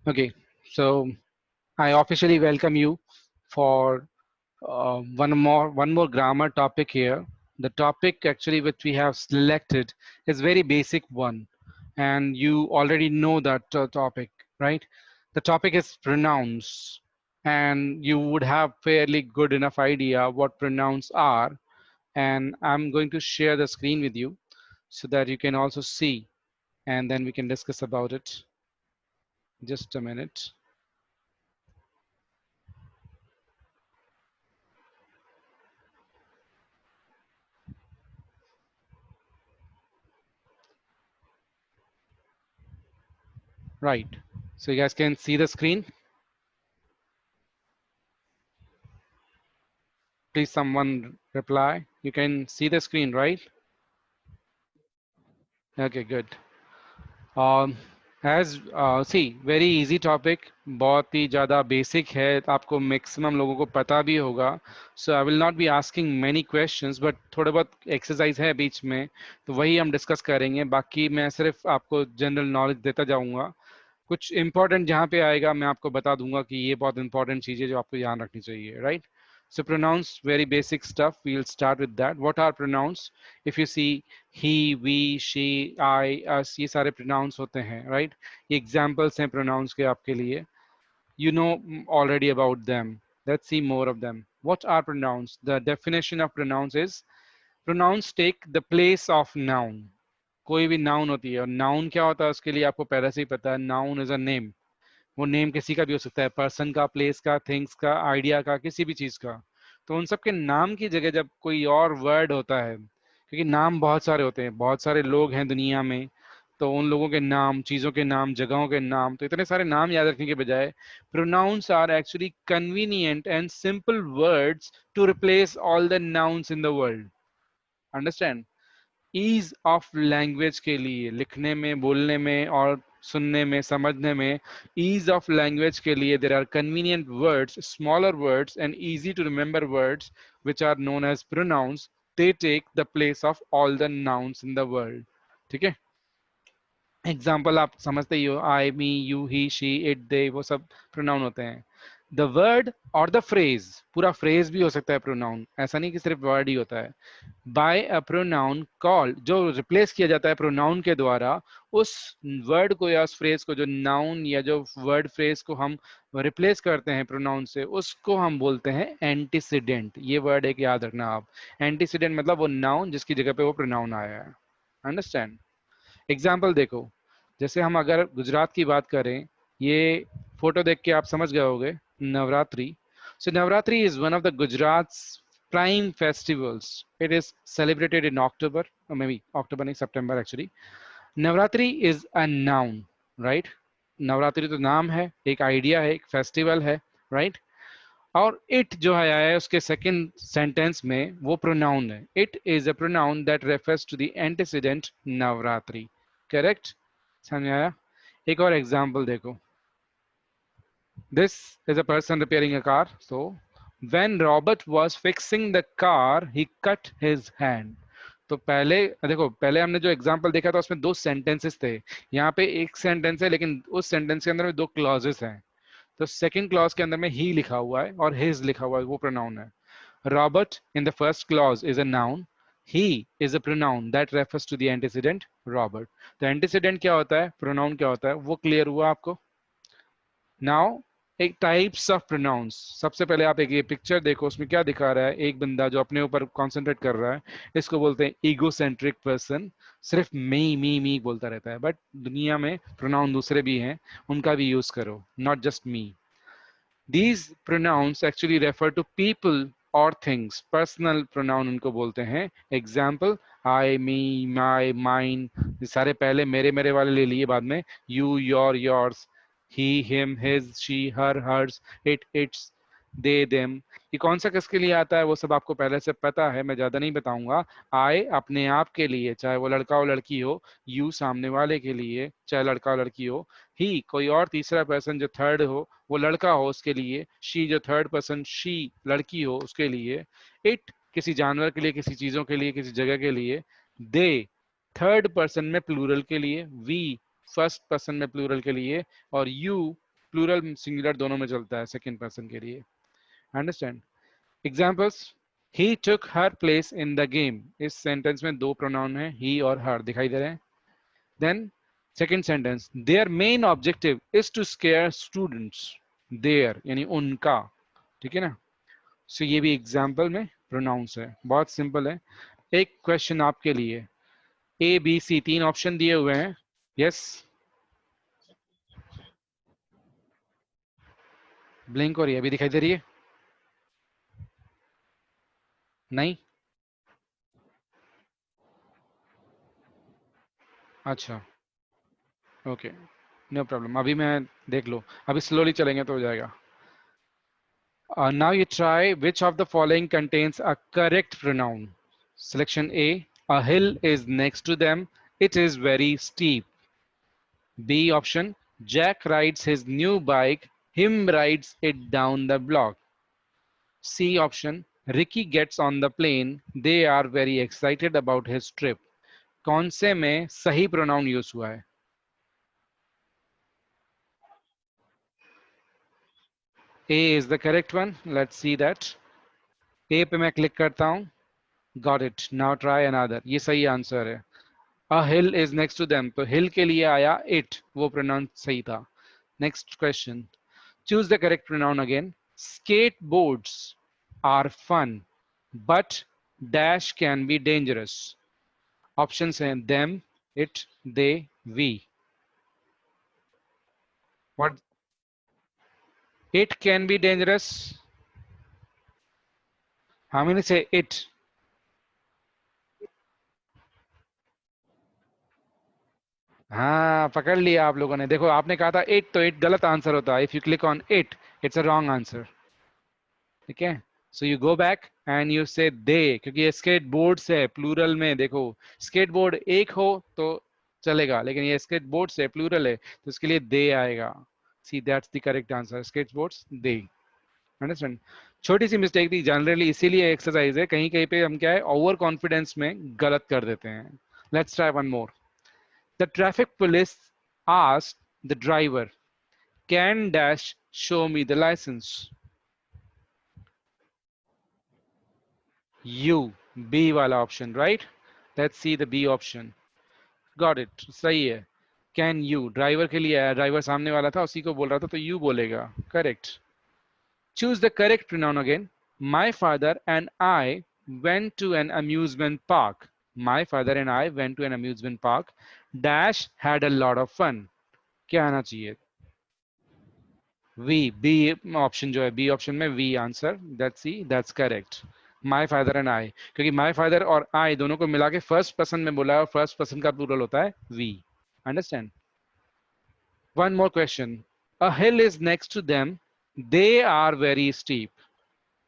Okay, so I officially welcome you for one more grammar topic here. The topic actually which we have selected is very basic one, and you already know that topic, right? The topic is pronouns, and you would have fairly good enough idea what pronouns are. And I'm going to share the screen with you so that you can also see, and then we can discuss about it. Just a minute. Right. So you guys can see the screen. Please someone reply. You can see the screen, right? Okay, good. Um, as see, very easy topic, बहुत ही ज़्यादा basic है, आपको maximum लोगों को पता भी होगा. So I will not be asking many questions, but थोड़े बहुत exercise है बीच में, तो वही हम discuss करेंगे. बाकी मैं सिर्फ आपको general knowledge देता जाऊंगा. कुछ important जहाँ पे आएगा मैं आपको बता दूंगा कि ये बहुत important चीज़ है जो आपको ध्यान रखनी चाहिए, right? So pronouns, very basic stuff. We'll start with that. What are pronouns? If you see he, we, she, I, us, ये सारे pronouns होते हैं, right? ये examples हैं pronouns के आपके लिए. You know already about them. Let's see more of them. What are pronouns? The definition of pronouns is pronouns take the place of noun. कोई भी noun होती है और noun क्या होता है उसके लिए आपको पहले से ही पता है. Noun is a name. वो नेम किसी का भी हो सकता है, पर्सन का, प्लेस का, थिंग्स का, आइडिया का, किसी भी चीज का. तो उन सब के नाम की जगह जब कोई और वर्ड होता है, क्योंकि नाम बहुत सारे होते हैं, बहुत सारे लोग हैं दुनिया में, तो उन लोगों के नाम, चीजों के नाम, जगहों के नाम, तो इतने सारे नाम याद रखने के बजाय pronouns are actually convenient and simple words to replace all the nouns in the world. Understand? Ease of language के लिए, लिखने में, बोलने में और सुनने में, समझने में, ईज ऑफ लैंग्वेज के लिए there are convenient words, smaller words and easy to remember words which are known as pronouns. They take the place of all the nouns in the world. ठीक है? एग्जाम्पल आप समझते ही हो, I, me, you, he, she, it, they, वो सब pronoun होते हैं. द वर्ड और द फ्रेज, पूरा फ्रेज भी हो सकता है प्रोनाउन, ऐसा नहीं कि सिर्फ वर्ड ही होता है. बाय अ प्रोनाउन कॉल्ड, जो रिप्लेस किया जाता है प्रोनाउन के द्वारा, उस वर्ड को या उस फ्रेज को, जो नाउन या जो वर्ड फ्रेज को हम रिप्लेस करते हैं प्रोनाउन से, उसको हम बोलते हैं एंटीसीडेंट. ये वर्ड एक याद रखना आप. एंटीसीडेंट मतलब वो नाउन जिसकी जगह पे वो प्रोनाउन आया है. अंडरस्टैंड? एग्जाम्पल देखो, जैसे हम अगर गुजरात की बात करें, ये फोटो देख के आप समझ गए होंगे, Navratri. So Navratri is one of the Gujarat's prime festivals. It is celebrated in October, or maybe October नहीं, September actually. Navratri is a noun, right? Navratri तो नाम है, एक आइडिया है, एक फेस्टिवल है, राइट? और इट जो है आया है उसके सेकंड सेंटेंस में, वो प्रोनाउन है. It is a pronoun that refers to the antecedent Navratri. Correct? समझ में आया? एक और एग्जांपल देखो. This is a person repairing a car. So, when Robert was fixing the car, he cut his hand. तो पहले देखो, पहले हमने जो एग्जांपल देखा था उसमें दो सेंटेंसेस थे. यहाँ पे एक सेंटेंस है, लेकिन उस सेंटेंस के अंदर में दो क्लॉजेस हैं. तो सेकंड क्लॉज के अंदर में ही लिखा हुआ है और हिज लिखा हुआ है, वो प्रोनाउन है. Robert in the first clause is a noun. He is a pronoun that refers to the antecedent Robert. तो antecedent क्या होता है, pronoun क्या होता है, वो क्लियर हुआ आपको? नाउ एक टाइप्स ऑफ प्रोनाउंस. सबसे पहले आप एक ये पिक्चर देखो, उसमें क्या दिखा रहा है, एक बंदा जो अपने ऊपर कॉन्सेंट्रेट कर रहा है. इसको बोलते हैं ईगोसेंट्रिक पर्सन. सिर्फ मी बोलता रहता है. बट दुनिया में प्रोनाउन दूसरे भी हैं, उनका भी यूज करो, not just me. These pronouns actually refer to people और थिंग्स. पर्सनल प्रोनाउन उनको बोलते हैं. एग्जाम्पल, आई, मी, माई, माइन, ये सारे पहले मेरे मेरे वाले ले लिए, बाद में you, your, yours, he, him, his, she, her, hers, it, its, they, them. ये कौन सा किसके लिए आता है वो सब आपको पहले से पता है, मैं ज्यादा नहीं बताऊंगा. I अपने आप के लिए, चाहे वो लड़का हो लड़की हो. You सामने वाले के लिए, चाहे लड़का हो लड़की हो. He कोई और तीसरा पर्सन जो थर्ड हो, वो लड़का हो, उसके लिए. She जो थर्ड पर्सन, she लड़की हो, उसके लिए. It किसी जानवर के लिए, किसी चीजों के लिए, किसी जगह के लिए. They थर्ड पर्सन में प्लूरल के लिए. We फर्स्ट पर्सन में प्लूरल के लिए. और यू प्लूरल सिंगुलर दोनों में चलता है सेकंड पर्सन के लिए. Understand. Examples. He took her place in the game. इस सेंटेंस में दो प्रोनाउन है, ही और हर दिखाई दे रहे हैं. Then second sentence, their main objective is to scare students. Their यानी उनका. ठीक है ना. सो ये भी एग्जाम्पल में प्रोनाउंस है, बहुत सिंपल है. एक क्वेश्चन आपके लिए. ए बी सी तीन ऑप्शन दिए हुए हैं. यस. ब्लिंक हो रही है, अभी दिखाई दे रही है? नहीं. अच्छा. ओके. नो प्रॉब्लम, अभी मैं देख लो, अभी स्लोली चलेंगे तो हो जाएगा. Now you try which of the following contains a correct pronoun. Selection A hill is next to them. It is very steep. B option, Jack rides his new bike. Him rides it down the block. C option, Ricky gets on the plane. They are very excited about his trip. कौन से में सही pronoun use हुआ है? A is the correct one. Let's see that. A पे मैं click करता हूं. Got it. Now try another. ये सही आंसर है. A hill is next to them. तो hill के लिए आया it. वो pronoun सही था. Next question. Choose the correct pronoun again. Skateboards are fun, but dash can be dangerous. Options हैं them, it, they, we. What? It can be dangerous. How many say it? हाँ, पकड़ लिया आप लोगों ने. देखो आपने कहा था it, तो it गलत आंसर होता है. If you click on it, it's a wrong answer. ठीक है. So you go back and you से दे, क्योंकि ये स्केट बोर्ड है प्लूरल में. देखो स्केट बोर्ड एक हो तो चलेगा, लेकिन ये स्केट बोर्ड है प्लूरल है तो इसके लिए दे आएगा. C that's the correct answer. Skate boards they. Understand. छोटी सी मिस्टेक थी जनरली, इसीलिए एक्सरसाइज है. कहीं कहीं पे हम क्या है ओवर कॉन्फिडेंस में गलत कर देते हैं. Let's try one more. The traffic police asked the driver, can dash show me the licence. U, B वाला option, right. Let's see the B option. Got it, सही है. कैन यू ड्राइवर के लिए आया, ड्राइवर सामने वाला था उसी को बोल रहा था तो यू बोलेगा. Correct. Choose the correct pronoun again. My father and I went to an amusement park. My father and I went to an amusement park. Dash had a lot of fun. क्या आना चाहिए? We, B option जो है, B option में we answer. That's C, that's correct. My father and I, क्योंकि my father और आई दोनों को मिला के फर्स्ट पर्सन में बोला है और फर्स्ट पर्सन का प्लूरल होता है we. Understand. One more question. A hill is next to them. They are very steep.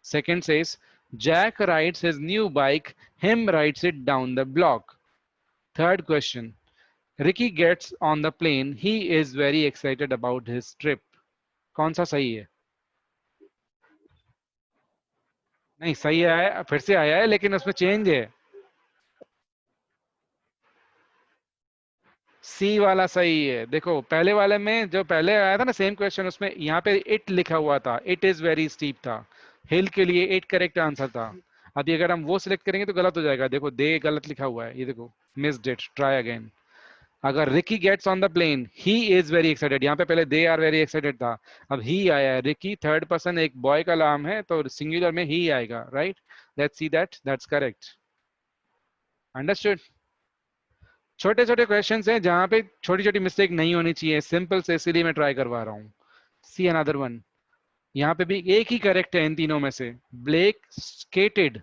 Second says Jack rides his new bike. Him rides it down the block. Third question. Ricky gets on the plane. He is very excited about his trip. कौन सा सही है? नहीं, सही है, फिर से आया है लेकिन उसमें चेंज है. सी वाला सही है. देखो पहले वाले में जो पहले आया था ना सेम क्वेश्चन, उसमें यहाँ पे इट लिखा हुआ था. इट इज वेरी स्टीप था. हिल के लिए इट करेक्ट आंसर था. अभी अगर हम वो सिलेक्ट करेंगे तो गलत हो जाएगा. देखो दे गलत लिखा हुआ है, ये देखो मिस्ड इट. Try again. अगर Ricky gets on the plane, he is very excited, यहाँ पे पहले दे आर वेरी एक्साइटेड था, अब ही आया है. रिकी थर्ड पर्सन एक बॉय का नाम है तो सिंगुलर में ही आएगा. Right. Let's see that. That's correct. Understood. छोटे छोटे क्वेश्चंस हैं जहां पे छोटी छोटी मिस्टेक नहीं होनी चाहिए, सिंपल से, इसीलिए मैं ट्राई करवा रहा हूँ. See another one. यहाँ पे भी एक ही करेक्ट है इन तीनों में से. Black skated.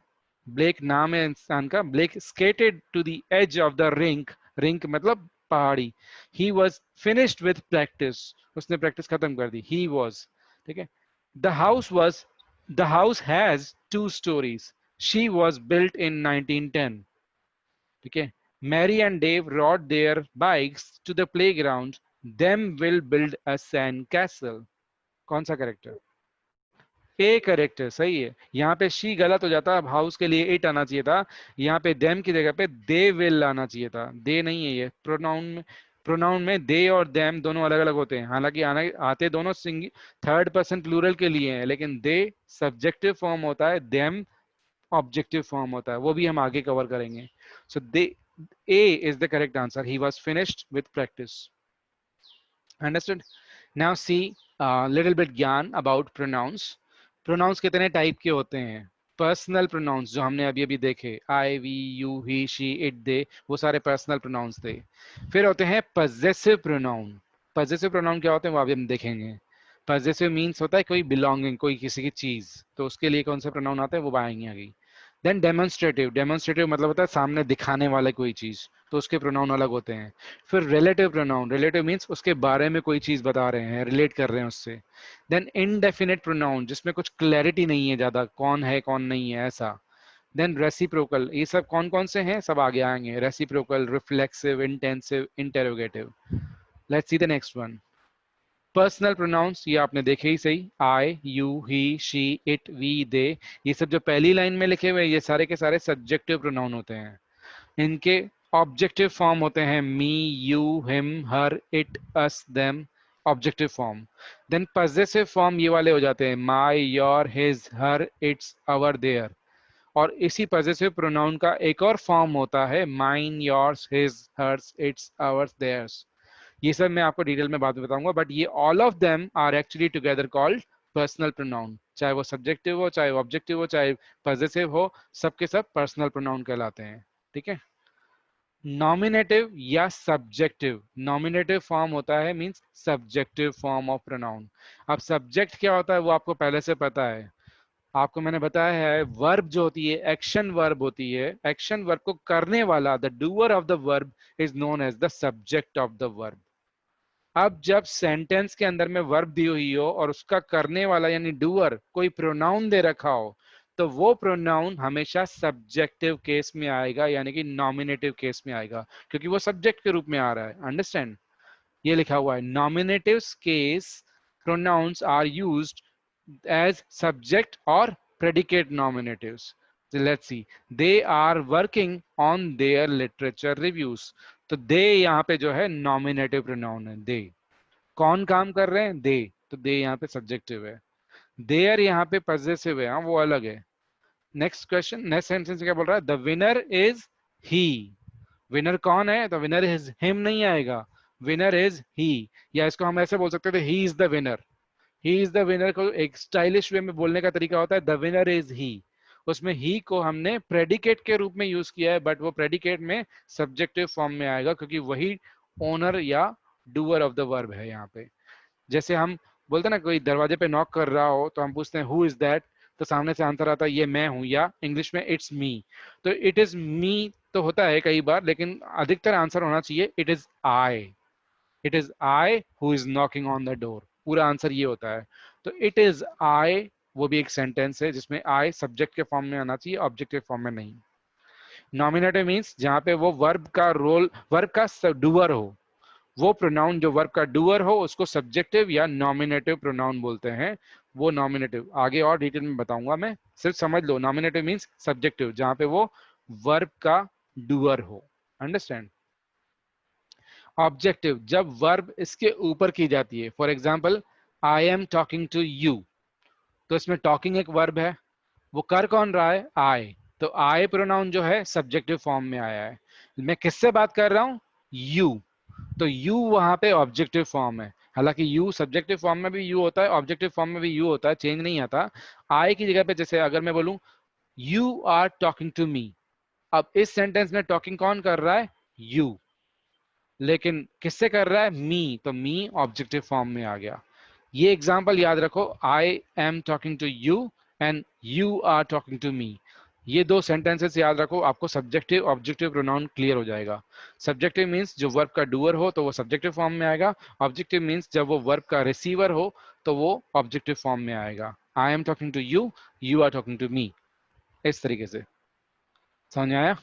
ब्लेक नाम है इंसान का. Blake skated to the edge of the rink. Rink मतलब पहाड़ी. He was finished with practice. उसने प्रैक्टिस खत्म कर दी. He was. ठीक है. The house has 2 stories. She was built in 1910. ठीक है. Mary and Dave rode their bikes to the playground. Them will build a sand castle. कौन सा करेक्ट है? ए करेक्ट है, सही है. यहाँ पे शी गलत हो जाता. अब हाउस के लिए इट आना चाहिए था. यहाँ पे देम की जगह पे दे विल आना चाहिए था. दे नहीं है ये प्रोनाउन में. प्रोनाउन में दे और देम दोनों अलग अलग होते हैं, हालांकि आते दोनों थर्ड पर्सन प्लूरल के लिए हैं, लेकिन दे सब्जेक्टिव फॉर्म होता है, देम ऑब्जेक्टिव फॉर्म होता है, वो भी हम आगे कवर करेंगे. So they, A is the correct answer. He was finished with practice. Understood. Now see little bit ज्ञान अबाउट प्रोनाउंस. प्रोनाउंस कितने टाइप के होते हैं? पर्सनल प्रोनाउंस जो हमने अभी अभी देखे, I, we, you, he, she, it, they, वो सारे पर्सनल प्रोनाउंस थे. फिर होते हैं पजेसिव प्रोनाउन. पजेसिव प्रोनाउन क्या होते हैं वो अभी हम देखेंगे. पजेसिव मीन्स होता है कोई बिलोंगिंग, कोई किसी की चीज, तो उसके लिए कौन से प्रोनाउन आते हैं वो आएंगे आगे. Then demonstrative. डेमोन्स्ट्रेटिव मतलब होता है सामने दिखाने वाला कोई चीज, तो उसके प्रोनाउन अलग होते हैं. फिर रिलेटिव प्रोनाउन. रिलेटिव मीन्स उसके बारे में कोई चीज बता रहे हैं, रिलेट कर रहे हैं उससे. देन इनडेफिनेट प्रोनाउन, जिसमें कुछ क्लैरिटी नहीं है ज्यादा, कौन है कौन नहीं है ऐसा. Then reciprocal. ये सब कौन कौन से हैं सब आगे आएंगे. Reciprocal, reflexive, intensive, interrogative. Let's see the next one. Personal pronouns ये आपने देखे ही सही, I, you, he, she, it, we, they. ये सब जो पहली लाइन में लिखे हुए ये सारे के सारे सब्जेक्टिव प्रोनाउन होते हैं. इनके ऑब्जेक्टिव फॉर्म होते हैं me, you, him, her, it, us, them. Objective form. Then possessive form ये वाले हो जाते हैं my, your, his, her, its, our, their. और इसी पजेसिव प्रोनाउन का एक और फॉर्म होता है mine, yours, his, hers, its, ours, theirs. ये सब मैं आपको डिटेल में बाद में बताऊंगा, बट ये all of them are actually together called personal pronoun. चाहे वो सब्जेक्टिव हो, चाहे ऑब्जेक्टिव हो, चाहे पजेसिव हो, सबके सब पर्सनल प्रोनाउन कहलाते हैं. ठीक है. नॉमिनेटिव या सब्जेक्टिव. नॉमिनेटिव फॉर्म होता है means subjective form of pronoun. अब सब्जेक्ट क्या होता है वो आपको पहले से पता है. आपको मैंने बताया है वर्ब जो होती है एक्शन वर्ब होती है. एक्शन वर्ब को करने वाला, the doer of the verb is known as the subject of the verb. अब जब सेंटेंस के अंदर में वर्ब दी हुई हो और उसका करने वाला यानी डूअर कोई प्रोनाउन दे रखा हो, तो वो प्रोनाउन हमेशा सब्जेक्टिव केस में आएगा, यानी कि नॉमिनेटिव केस में आएगा, क्योंकि वो सब्जेक्ट के रूप में आ रहा है. अंडरस्टैंड. ये लिखा हुआ है nominative case pronouns are used as subject और predicate nominatives. So let's see. They are working on their literature reviews. तो they यहाँ पे जो है nominative pronoun है. they कौन काम कर रहे हैं? they. तो they यहाँ पे subjective है. their यहाँ पे possessive है, हाँ वो अलग है. नेक्स्ट क्वेश्चन, नेक्स्ट सेंटेंस क्या बोल रहा है? The winner is he. Winner कौन है? तो विनर इज हिम नहीं आएगा, विनर इज ही. या इसको हम ऐसे बोल सकते थे he is the winner. He is the winner को एक स्टाइलिश वे में बोलने का तरीका होता है द विनर इज ही. उसमें ही को हमने प्रेडिकेट के रूप में यूज किया है, बट वो प्रेडिकेट में सब्जेक्टिव फॉर्म में आएगा, क्योंकि वही ओनर या डूअर ऑफ द वर्ब है यहाँ पे. जैसे हम बोलते हैं ना कोई दरवाजे पे नॉक कर रहा हो तो हम पूछते हैं हु इज दैट, तो सामने से आंसर आता है ये मैं हूं, या इंग्लिश में इट्स मी. तो इट इज मी तो होता है कई बार, लेकिन अधिकतर आंसर होना चाहिए it is I. It is I who is knocking on the door. पूरा आंसर ये होता है. तो इट इज आई वो भी एक सेंटेंस है जिसमें आई सब्जेक्ट के फॉर्म में आना चाहिए, ऑब्जेक्ट के फॉर्म में नहीं. नॉमिनेटिव मीन्स जहां पे वो वर्ब का रोल, वर्ब का डूअर हो, वो प्रोनाउन जो वर्ब का डूअर हो उसको सब्जेक्टिव या नॉमिनेटिव प्रोनाउन बोलते हैं. वो नॉमिनेटिव आगे और डिटेल में बताऊंगा मैं, सिर्फ समझ लो. नॉमिनेटिव मीन्स सब्जेक्टिव जहां पे वो वर्ब का डूअर हो. अंडरस्टैंड. ऑब्जेक्टिव जब वर्ब इसके ऊपर की जाती है. For example I am talking to you, तो इसमें टॉकिंग एक वर्ब है, वो कर कौन रहा है? आई. तो आई प्रोनाउन जो है सब्जेक्टिव फॉर्म में आया है. मैं किससे बात कर रहा हूं? यू. तो यू वहां पे ऑब्जेक्टिव फॉर्म है. हालांकि यू सब्जेक्टिव फॉर्म में भी यू होता है, ऑब्जेक्टिव फॉर्म में भी यू होता है, चेंज नहीं आता. आई की जगह पे जैसे अगर मैं बोलूं you are talking to me, अब इस सेंटेंस में टॉकिंग कौन कर रहा है? यू. लेकिन किससे कर रहा है? मी. तो मी ऑब्जेक्टिव फॉर्म में आ गया. ये एग्जाम्पल याद रखो, I am talking to you and you are talking to me. ये दो सेंटेंसेस याद रखो, आपको सब्जेक्टिव ऑब्जेक्टिव प्रोनाउन क्लियर हो जाएगा. सब्जेक्टिव मींस जो वर्ब का डूअर हो तो वो सब्जेक्टिव फॉर्म में आएगा. ऑब्जेक्टिव मींस जब वो वर्ब का रिसीवर हो तो वो ऑब्जेक्टिव फॉर्म में आएगा. I am talking to you, you are talking to me. इस तरीके से समझ में आया?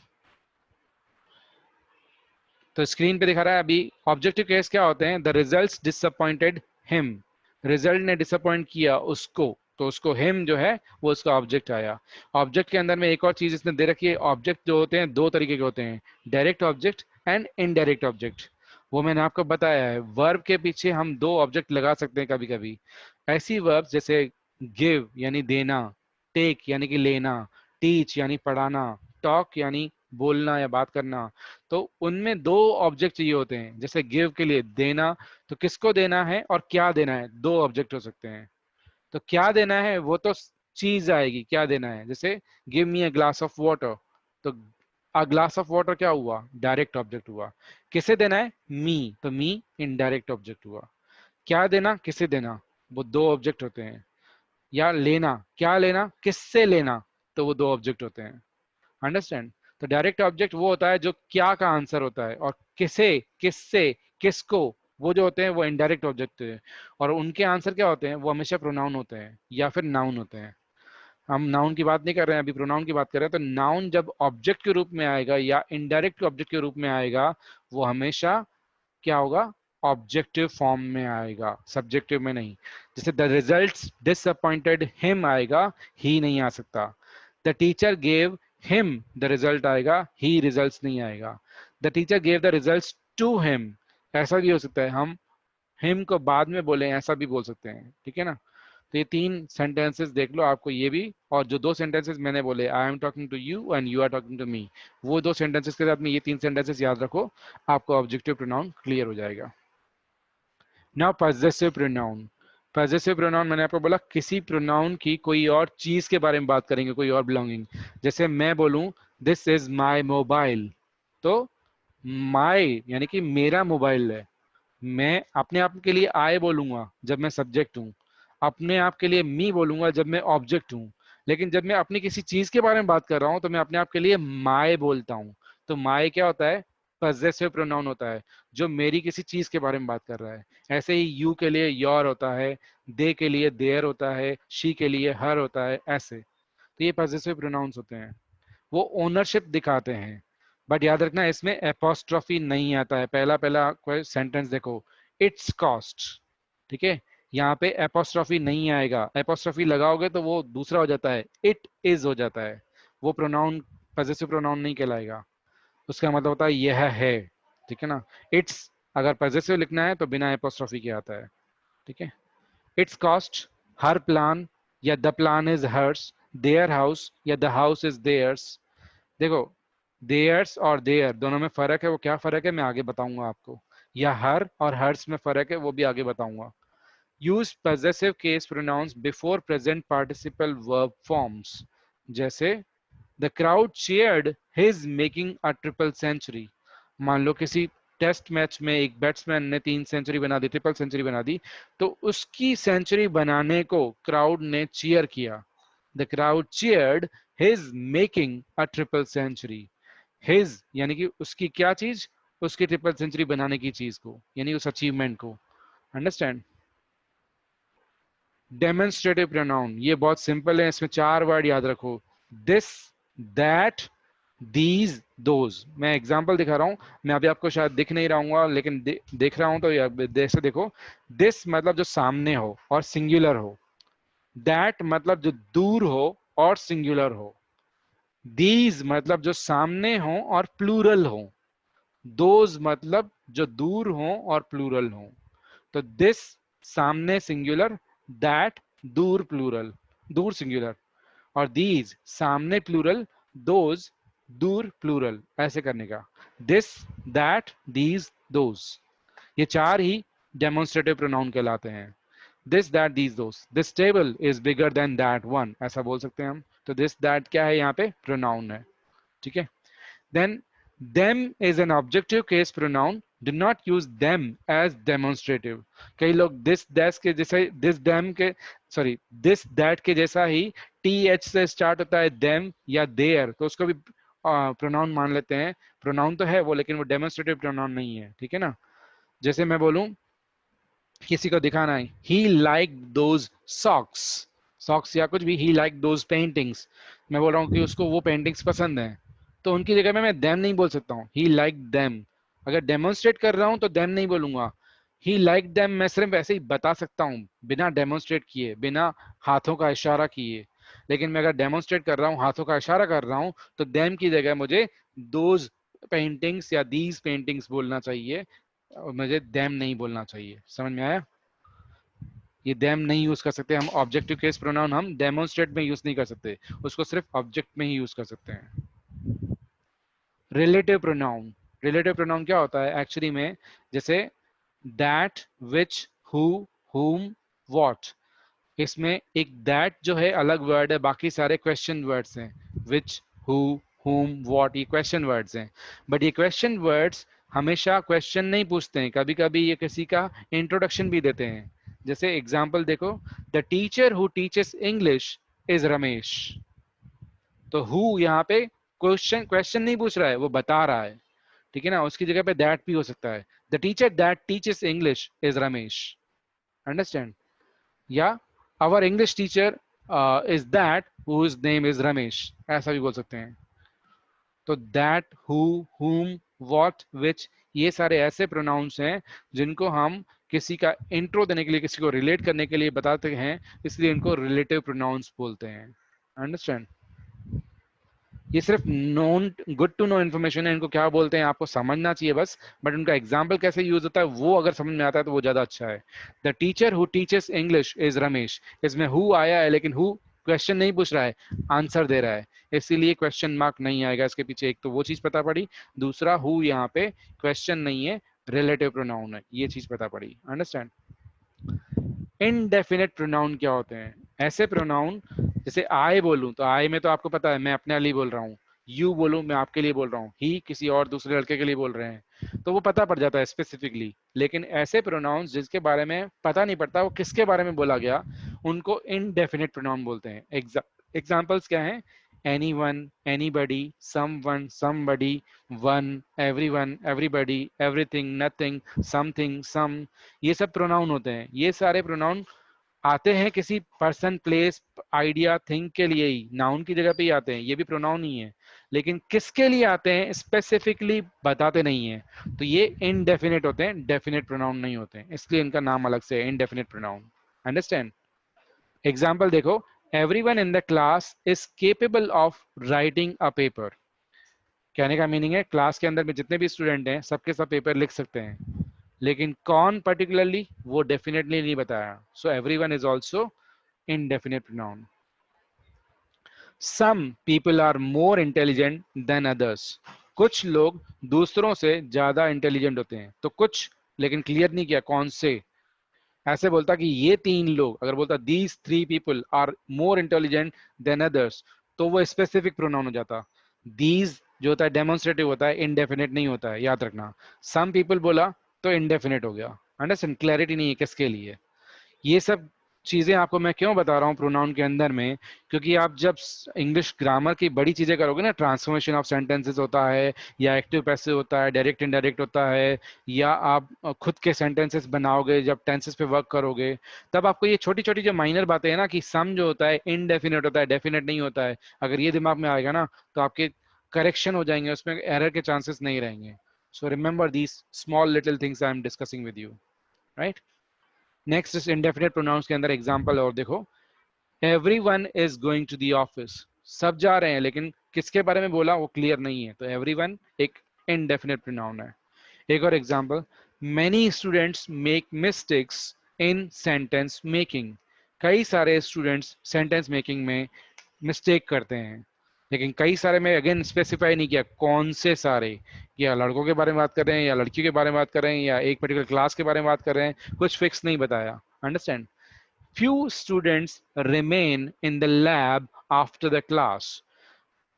तो स्क्रीन पे दिखा रहा है अभी ऑब्जेक्टिव केस क्या होते हैं. The results disappointed him. Result ने डिसअपॉइंट किया उसको, तो उसको हिम जो है वो उसका ऑब्जेक्ट आया. ऑब्जेक्ट के अंदर में एक और चीज इसने दे रखी है. ऑब्जेक्ट जो होते हैं दो तरीके के होते हैं, direct object and indirect object. वो मैंने आपको बताया है। वर्ब के पीछे हम दो ऑब्जेक्ट लगा सकते हैं कभी कभी। ऐसी वर्ब जैसे गिव यानी देना, टेक यानी कि लेना, टीच यानी पढ़ाना, टॉक यानी बोलना या बात करना, तो उनमें दो ऑब्जेक्ट चाहिए होते हैं। जैसे गिव के लिए देना, तो किसको देना है और क्या देना है, दो ऑब्जेक्ट हो सकते हैं। तो क्या देना है वो तो चीज आएगी, क्या देना है, जैसे give me a glass of water, तो अ ग्लास ऑफ वाटर क्या हुआ, डायरेक्ट ऑब्जेक्ट हुआ। किसे देना है, मी, तो मी इनडायरेक्ट ऑब्जेक्ट हुआ। क्या देना, किसे देना, वो दो ऑब्जेक्ट होते हैं। या लेना, क्या लेना, किससे लेना, तो वो दो ऑब्जेक्ट होते हैं। अंडरस्टैंड। तो डायरेक्ट ऑब्जेक्ट वो होता है जो क्या का आंसर होता है, और किसे, किससे, किसको, वो जो होते हैं वो इनडायरेक्ट ऑब्जेक्ट है। और उनके आंसर क्या होते हैं, वो हमेशा प्रोनाउन होते हैं या फिर नाउन होते हैं। हम नाउन की बात नहीं कर रहे हैं अभी, प्रोनाउन की बात कर रहे हैं। तो नाउन जब ऑब्जेक्ट के रूप में आएगा या इनडायरेक्ट ऑब्जेक्ट के रूप में आएगा, वो हमेशा क्या होगा, ऑब्जेक्टिव फॉर्म में आएगा, सब्जेक्टिव में नहीं। जैसे द रिजल्ट्स डिसअपॉइंटेड हिम आएगा, ही नहीं आ सकता। The teacher gave him the result आएगा, ही रिजल्ट्स नहीं आएगा। The teacher gave the results to him, ऐसा भी हो सकता है, हम हिम को बाद में बोले ऐसा भी बोल सकते हैं, ठीक है ना। तो ये तीन सेंटेंसेस देख लो आपको, ये भी, और जो दो सेंटेंसेस मैंने बोले, I am talking to you and you are talking to me, वो दो सेंटेंसेस के साथ में ये तीन सेंटेंसेस याद रखो, आपको ऑब्जेक्टिव प्रोनाउन क्लियर हो जाएगा। Now possessive pronoun. Possessive pronoun मैंने आपको बोला किसी प्रोनाउन की कोई और चीज के बारे में बात करेंगे, कोई और बिलोंगिंग। जैसे मैं बोलूं दिस इज माई मोबाइल, तो माई यानी कि मेरा मोबाइल है। मैं अपने आप के लिए आई बोलूंगा जब मैं सब्जेक्ट हूं, अपने आप के लिए मी बोलूंगा जब मैं ऑब्जेक्ट हूं। लेकिन जब मैं अपनी किसी चीज के बारे में बात कर रहा हूं तो मैं अपने आप के लिए माय बोलता हूं। तो माय क्या होता है, पजेसिव प्रोनाउन होता है, जो मेरी किसी चीज के बारे में बात कर रहा है। ऐसे ही यू के लिए योर होता है, दे के लिए देयर होता है, शी के लिए हर होता है, ऐसे। तो ये पजेसिव प्रोनाउंस होते हैं, वो ओनरशिप दिखाते हैं। बट याद रखना इसमें एपोस्ट्रॉफी नहीं आता है। पहला पहला कोई सेंटेंस देखो, इट्स कॉस्ट, ठीक है, यहाँ पे एपोस्ट्रॉफी नहीं आएगा। एपोस्ट्रॉफी लगाओगे तो वो दूसरा हो जाता है, इट इज हो जाता है, वो प्रोनाउन पजेसिव प्रोनाउन नहीं कहलाएगा। उसका मतलब होता है यह है, ठीक है ना। इट्स अगर पजेसिव लिखना है तो बिना एपोस्ट्रॉफी के आता है, ठीक है। इट्स कॉस्ट, हर प्लान या the plan is hers, their house या द हाउस इज देयर्स। देखो, देयर्स और देयर दोनों में फर्क है, वो क्या फर्क है मैं आगे बताऊंगा आपको। या हर और हर्स में फर्क है, वो भी आगे बताऊंगा। Use possessive case pronouns before present participle verb forms. जैसे the crowd cheered his making a triple century. मान लो किसी टेस्ट मैच में एक बैट्समैन ने 3 सेंचुरी बना दी, ट्रिपल सेंचुरी बना दी, तो उसकी सेंचुरी बनाने को क्राउड ने चीयर किया। The crowd cheered his making a triple century. His यानी कि उसकी क्या चीज, उसकी ट्रिपल सेंचुरी बनाने की चीज को, यानी उस अचीवमेंट को। अंडरस्टैंड। डेमोन्स्ट्रेटिव प्रोनाउन ये बहुत सिंपल है, इसमें 4 वर्ड याद रखो, दिस, दैट, दीज, दोज। मैं एग्जांपल दिखा रहा हूं, मैं अभी आपको शायद दिख नहीं रहूंगा लेकिन देख रहा हूं, तो जैसे देखो, दिस मतलब जो सामने हो और सिंगुलर हो, दैट मतलब जो दूर हो और सिंगुलर हो, दीज मतलब जो सामने हो और प्लूरल हो, दोज मतलब जो दूर हो और प्लूरल हो। तो दिस सामने सिंगुलर, दैट दूर प्लूरल, दूर सिंगुलर, और दीज सामने प्लूरल, दोज दूर प्लूरल, ऐसे करने का। दिस, दैट, दीज, दोज, ये चार ही डेमोन्स्ट्रेटिव प्रोनाउन कहलाते हैं। This, that, these, those. This table is bigger than that one, ऐसा बोल सकते हैं हम। तो दिस दैट क्या है, यहाँ पे प्रोनाउन है, ठीक है। Then them is an objective case pronoun. Do not use them as demonstrative. कई लोग this that के जैसे this them के सॉरी this that के जैसा ही th से स्टार्ट होता है them या their, तो उसको भी प्रोनाउन मान लेते हैं। प्रोनाउन तो है वो, लेकिन वो डेमोन्स्ट्रेटिव प्रोनाउन नहीं है, ठीक है ना। जैसे मैं बोलूं किसी को दिखाना है, he liked those socks, socks या कुछ भी, he liked those paintings, मैं बोल रहा हूँ कि उसको वो पेंटिंग्स पसंद हैं, तो उनकी जगह में मैं them नहीं बोल सकता हूँ, he liked them। अगर डेमोन्स्ट्रेट कर रहा हूँ तो them नहीं बोलूंगा, he liked them मैं सिर्फ ऐसे ही बता सकता हूँ बिना डेमोन्स्ट्रेट किए, बिना हाथों का इशारा किए। लेकिन मैं अगर डेमोन्स्ट्रेट कर रहा हूँ, हाथों का इशारा कर रहा हूँ, तो them की जगह मुझे those पेंटिंग्स या these पेंटिंग्स बोलना चाहिए, और मुझे देम नहीं बोलना चाहिए, समझ में आया? ये देम नहीं यूज कर सकते हम, ऑब्जेक्टिव केस प्रोनाउन हम डेमोन्स्ट्रेट में यूज नहीं कर सकते, उसको सिर्फ ऑब्जेक्ट में ही यूज कर सकते हैं। रिलेटिव प्रोनाउन, रिलेटिव प्रोनाउन क्या होता है एक्चुअली में, जैसे that, which, who, whom, what, इसमें एक दैट जो है अलग वर्ड है, बाकी सारे क्वेश्चन वर्ड्स हैं, विच, हु, हुम, व्हाट, ये क्वेश्चन वर्ड्स हैं। बट ये क्वेश्चन वर्ड्स हमेशा क्वेश्चन नहीं पूछते हैं, कभी कभी ये किसी का इंट्रोडक्शन भी देते हैं। जैसे एग्जाम्पल देखो, the teacher who teaches English is Ramesh. तो हु यहाँ पे क्वेश्चन क्वेश्चन नहीं पूछ रहा है, वो बता रहा है, ठीक है ना, उसकी जगह पे दैट भी हो सकता है, the teacher that teaches English is Ramesh, understand? या our English teacher is that whose name is Ramesh, ऐसा भी बोल सकते हैं। तो that, who, whom, what, which, ये सारे ऐसे प्रोनाउंस हैं जिनको हम किसी का इंट्रो देने के लिए, किसी को रिलेट करने के लिए बताते हैं, इसलिए इनको रिलेटिव प्रोनाउंस बोलते हैं, अंडरस्टैंड? ये सिर्फ known, good to know information है, इनको क्या बोलते हैं आपको समझना चाहिए बस, बट उनका एग्जाम्पल कैसे यूज होता है वो अगर समझ में आता है तो वो ज्यादा अच्छा है। The teacher who teaches English is Ramesh, इसमें हु आया है लेकिन हु क्वेश्चन नहीं पूछ रहा है, आंसर दे रहा है, इसीलिए क्वेश्चन मार्क नहीं आएगा इसके पीछे। एक तो वो चीज पता पड़ी, दूसरा हु यहाँ पे क्वेश्चन नहीं है, रिलेटिव प्रोनाउन है, ये चीज पता पड़ी, अंडरस्टैंड? इनडेफिनेट प्रोनाउन क्या होते हैं? ऐसे प्रोनाउन, जैसे आई बोलूं तो आई में तो आपको पता है मैं अपने लिए बोल रहा हूँ, यू बोलूं मैं आपके लिए बोल रहा हूँ, ही किसी और दूसरे लड़के के लिए बोल रहे हैं, तो वो पता पड़ जाता है स्पेसिफिकली। लेकिन ऐसे प्रोनाउंस जिसके बारे में पता नहीं पड़ता वो किसके बारे में बोला गया, उनको इनडेफिनेट प्रोनाउन बोलते हैं। एग्जाम्पल्स क्या है? anyone, anybody, someone, somebody, one, everyone, everybody, everything, nothing, something, some, ये सब प्रोनाउन होते हैं। ये सारे प्रोनाउन आते हैं किसी पर्सन, प्लेस, आइडिया, थिंग के लिए ही, नाउन की जगह पे ही आते हैं, ये भी प्रोनाउन ही है, लेकिन किसके लिए आते हैं स्पेसिफिकली बताते नहीं है, तो ये इनडेफिनेट होते हैं, डेफिनेट प्रोनाउन नहीं होते हैं, इसलिए इनका नाम अलग से है, इनडेफिनेट प्रोनाउन, अंडरस्टैंड? एग्जाम्पल देखो, everyone in the class is capable of writing a paper, कहने का मीनिंग है क्लास के अंदर में जितने भी स्टूडेंट हैं सबके सब पेपर लिख सकते हैं, लेकिन कौन पर्टिकुलरली वो डेफिनेटली नहीं बताया, so everyone is also indefinite pronoun. Some people are more intelligent than others. कुछ लोग दूसरों से ज्यादा इंटेलिजेंट होते हैं, तो कुछ, लेकिन क्लियर नहीं किया कौन से। ऐसे बोलता कि ये तीन लोग, अगर बोलता these three people are more intelligent than others, तो वो स्पेसिफिक प्रोनाउन हो जाता। these जो होता है डेमोन्स्ट्रेटिव होता है, इनडेफिनेट नहीं होता है, याद रखना। some people बोला तो इनडेफिनेट हो गया, अंडरस्टैंड? क्लैरिटी नहीं है किसके लिए। ये सब चीजें आपको मैं क्यों बता रहा हूँ प्रोनाउन के अंदर में, क्योंकि आप जब इंग्लिश ग्रामर की बड़ी चीजें करोगे ना, ट्रांसफॉर्मेशन ऑफ सेंटेंसेस होता है, या एक्टिव पैसिव होता है, डायरेक्ट इनडायरेक्ट होता है, या आप खुद के सेंटेंसेस बनाओगे जब टेंसेस पे वर्क करोगे, तब आपको ये छोटी छोटी जो माइनर बातें हैं ना, कि सम जो होता है इनडेफिनेट होता है, डेफिनेट नहीं होता है, अगर ये दिमाग में आएगा ना तो आपके करेक्शन हो जाएंगे, उसमें एरर के चांसेस नहीं रहेंगे। So remember these small little things I am discussing with you, right? Next is indefinite pronouns के अंदर एग्जांपल और देखो, everyone is going to the office, सब जा रहे हैं, लेकिन किसके बारे में बोला वो क्लियर नहीं है, तो एवरीवन एक इनडेफिनेट प्रोनाउन है। एक और example, many students make mistakes in sentence making, कई सारे स्टूडेंट्स सेंटेंस मेकिंग में मिस्टेक करते हैं, लेकिन कई सारे में अगेन स्पेसिफाई नहीं किया कौन से सारे, या लड़कों के बारे में बात कर रहे हैं या लड़कियों के बारे में बात कर रहे हैं या एक पर्टिकुलर क्लास के बारे में बात कर रहे हैं, कुछ फिक्स नहीं बताया, understand? Few students remain in the lab after the class,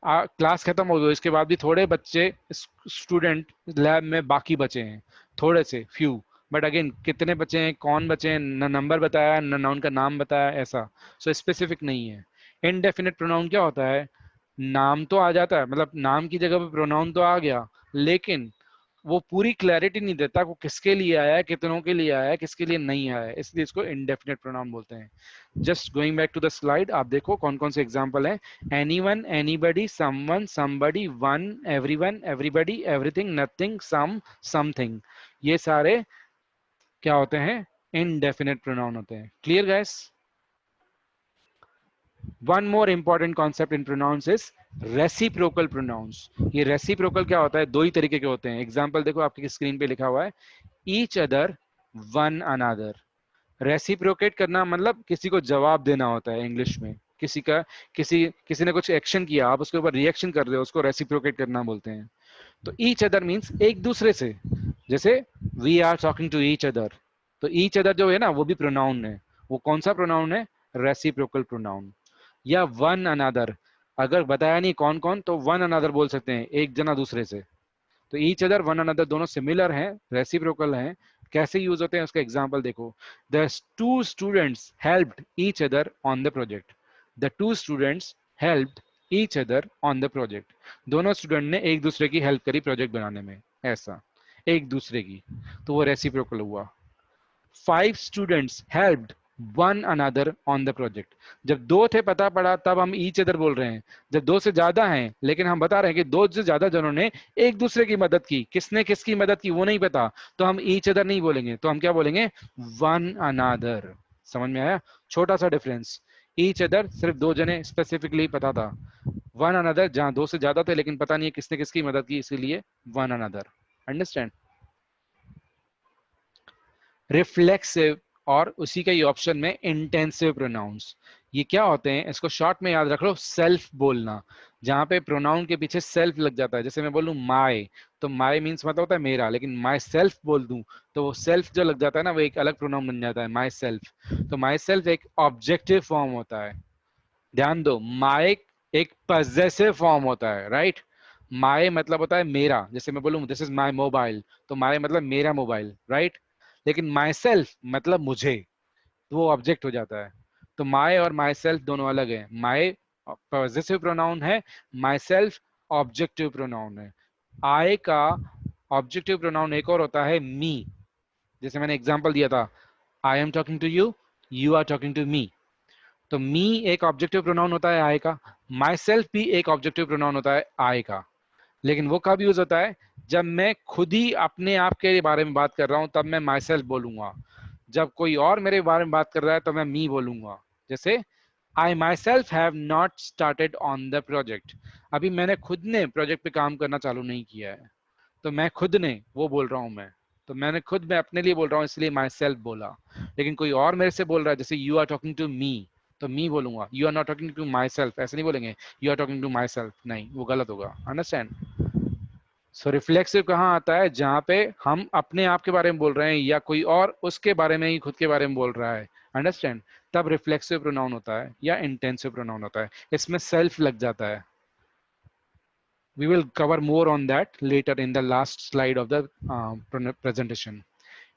class खत्म हो गई इसके बाद भी थोड़े बच्चे स्टूडेंट लैब में बाकी बचे हैं, थोड़े से, फ्यू, बट अगेन कितने बचे हैं, कौन बचे हैं, न नंबर बताया न उनका नाम बताया, ऐसा, सो स्पेसिफिक नहीं है। इनडेफिनेट प्रोनाउन क्या होता है? नाम तो आ जाता है, मतलब नाम की जगह पे प्रोनाउन तो आ गया, लेकिन वो पूरी क्लैरिटी नहीं देता वो किसके लिए आया है, कितनों के लिए आया है, किसके लिए नहीं आया है, इसलिए इसको इनडेफिनेट प्रोनाउन बोलते हैं। Just going back to the slide, आप देखो कौन कौन से एग्जांपल हैं, anyone, anybody, someone, somebody, one, everyone, everybody, everything, nothing, some, something, ये सारे क्या होते हैं? इनडेफिनेट प्रोनाउन होते हैं। Clear guys? One more important concept in pronouns is reciprocal pronouns. ये रेसिप्रोकल क्या होता है? दो ही तरीके के होते हैं। एग्जांपल देखो आपकी स्क्रीन पे लिखा हुआ है, each other, one another. Reciprocate करना मतलब किसी को जवाब देना होता है इंग्लिश में। किसी ने कुछ एक्शन किया, आप उसके ऊपर रिएक्शन कर रहे हो, उसको रेसिप्रोकेट करना बोलते हैं। तो ईच अदर मीन्स एक दूसरे से। जैसे we are talking to each other, तो ईच अदर जो है ना वो भी प्रोनाउन है। वो कौन सा प्रोनाउन है? Reciprocal pronoun. या वन अनदर, अगर बताया नहीं कौन कौन, तो वन अनदर बोल सकते हैं, एक जना दूसरे से। तो ईच अदर, वन अनदर दोनों सिमिलर हैं, रेसिप्रोकल हैं। कैसे यूज होते हैं उसका एग्जांपल देखो। The two students helped each other on the project. The two students helped each other on the project. दोनों स्टूडेंट ने एक दूसरे की हेल्प करी प्रोजेक्ट बनाने में, ऐसा एक दूसरे की, तो वो रेसिप्रोकल हुआ। 5 students helped one another on the project। जब दो थे पता पड़ा तब हम ईच अदर बोल रहे हैं। जब दो से ज्यादा हैं लेकिन हम बता रहे हैं कि दो से ज्यादा जनों ने एक दूसरे की मदद की, किसने किसकी मदद की वो नहीं पता, तो हम ईच अदर नहीं बोलेंगे, तो हम क्या बोलेंगे? One another. समझ में आया? छोटा सा डिफरेंस। ईच अदर सिर्फ दो जने स्पेसिफिकली पता था, वन अनदर जहां दो से ज्यादा थे लेकिन पता नहीं है किसने किसकी मदद की, इसीलिए वन अनदर। अंडरस्टैंड? रिफ्लेक्सिव और उसी का ही ऑप्शन में इंटेंसिव प्रोनाउंस। ये क्या होते हैं इसको शॉर्ट में याद रख लो, सेल्फ बोलना। जहां पे प्रोनाउन के पीछे सेल्फ लग जाता है, जैसे मैं बोलूं माय, तो माय मीन्स मतलब होता है मेरा, लेकिन माई सेल्फ बोल दूं तो वो सेल्फ जो लग जाता है ना वो एक अलग प्रोनाउन बन जाता है, माई सेल्फ। तो माई सेल्फ एक ऑब्जेक्टिव फॉर्म होता है। ध्यान दो, माई एक पजेसिव फॉर्म होता है, राइट? माई मतलब होता है मेरा, जैसे मैं बोलूं दिस इज माई मोबाइल, तो माई मतलब मेरा मोबाइल, राइट? लेकिन माई सेल्फ मतलब मुझे, तो वो ऑब्जेक्ट हो जाता है। तो माई और माई सेल्फ दोनों अलग है। माई पॉजिटिव प्रोनाउन है, माई सेल्फ ऑब्जेक्टिव प्रोनाउन है। आई का ऑब्जेक्टिव प्रोनाउन एक और होता है मी, जैसे मैंने एग्जांपल दिया था, I am talking to you, you are talking to me. तो मी एक ऑब्जेक्टिव प्रोनाउन होता है आई का, माई सेल्फ भी एक ऑब्जेक्टिव प्रोनाउन होता है आई का। लेकिन वो कब यूज होता है? जब मैं खुद ही अपने आप के बारे में बात कर रहा हूं तब मैं माई सेल्फ बोलूंगा। जब कोई और मेरे बारे में बात कर रहा है तो मैं मी बोलूंगा। जैसे I myself have not started on the project. अभी मैंने खुद ने प्रोजेक्ट पे काम करना चालू नहीं किया है, तो मैं खुद ने वो बोल रहा हूं मैं। तो मैंने खुद मैं अपने लिए बोल रहा हूँ इसलिए माई सेल्फ बोला। लेकिन कोई और मेरे से बोल रहा है, जैसे you are talking to me, तो मी बोलूंगा, you are not talking to myself, ऐसे नहीं बोलेंगे you are talking to myself, नहीं वो गलत होगा। अंडरस्टैंड? सो रिफ्लेक्सिव कहाँ आता है? जहां पे हम अपने आप के बारे में बोल रहे हैं या कोई और उसके बारे में ही खुद के बारे में बोल रहा है। अंडरस्टैंड? तब रिफ्लेक्सिव प्रोनाउन होता है या इंटेंसिव प्रोनाउन होता है, इसमें सेल्फ लग जाता है। We will cover more on that later in the last slide of the presentation.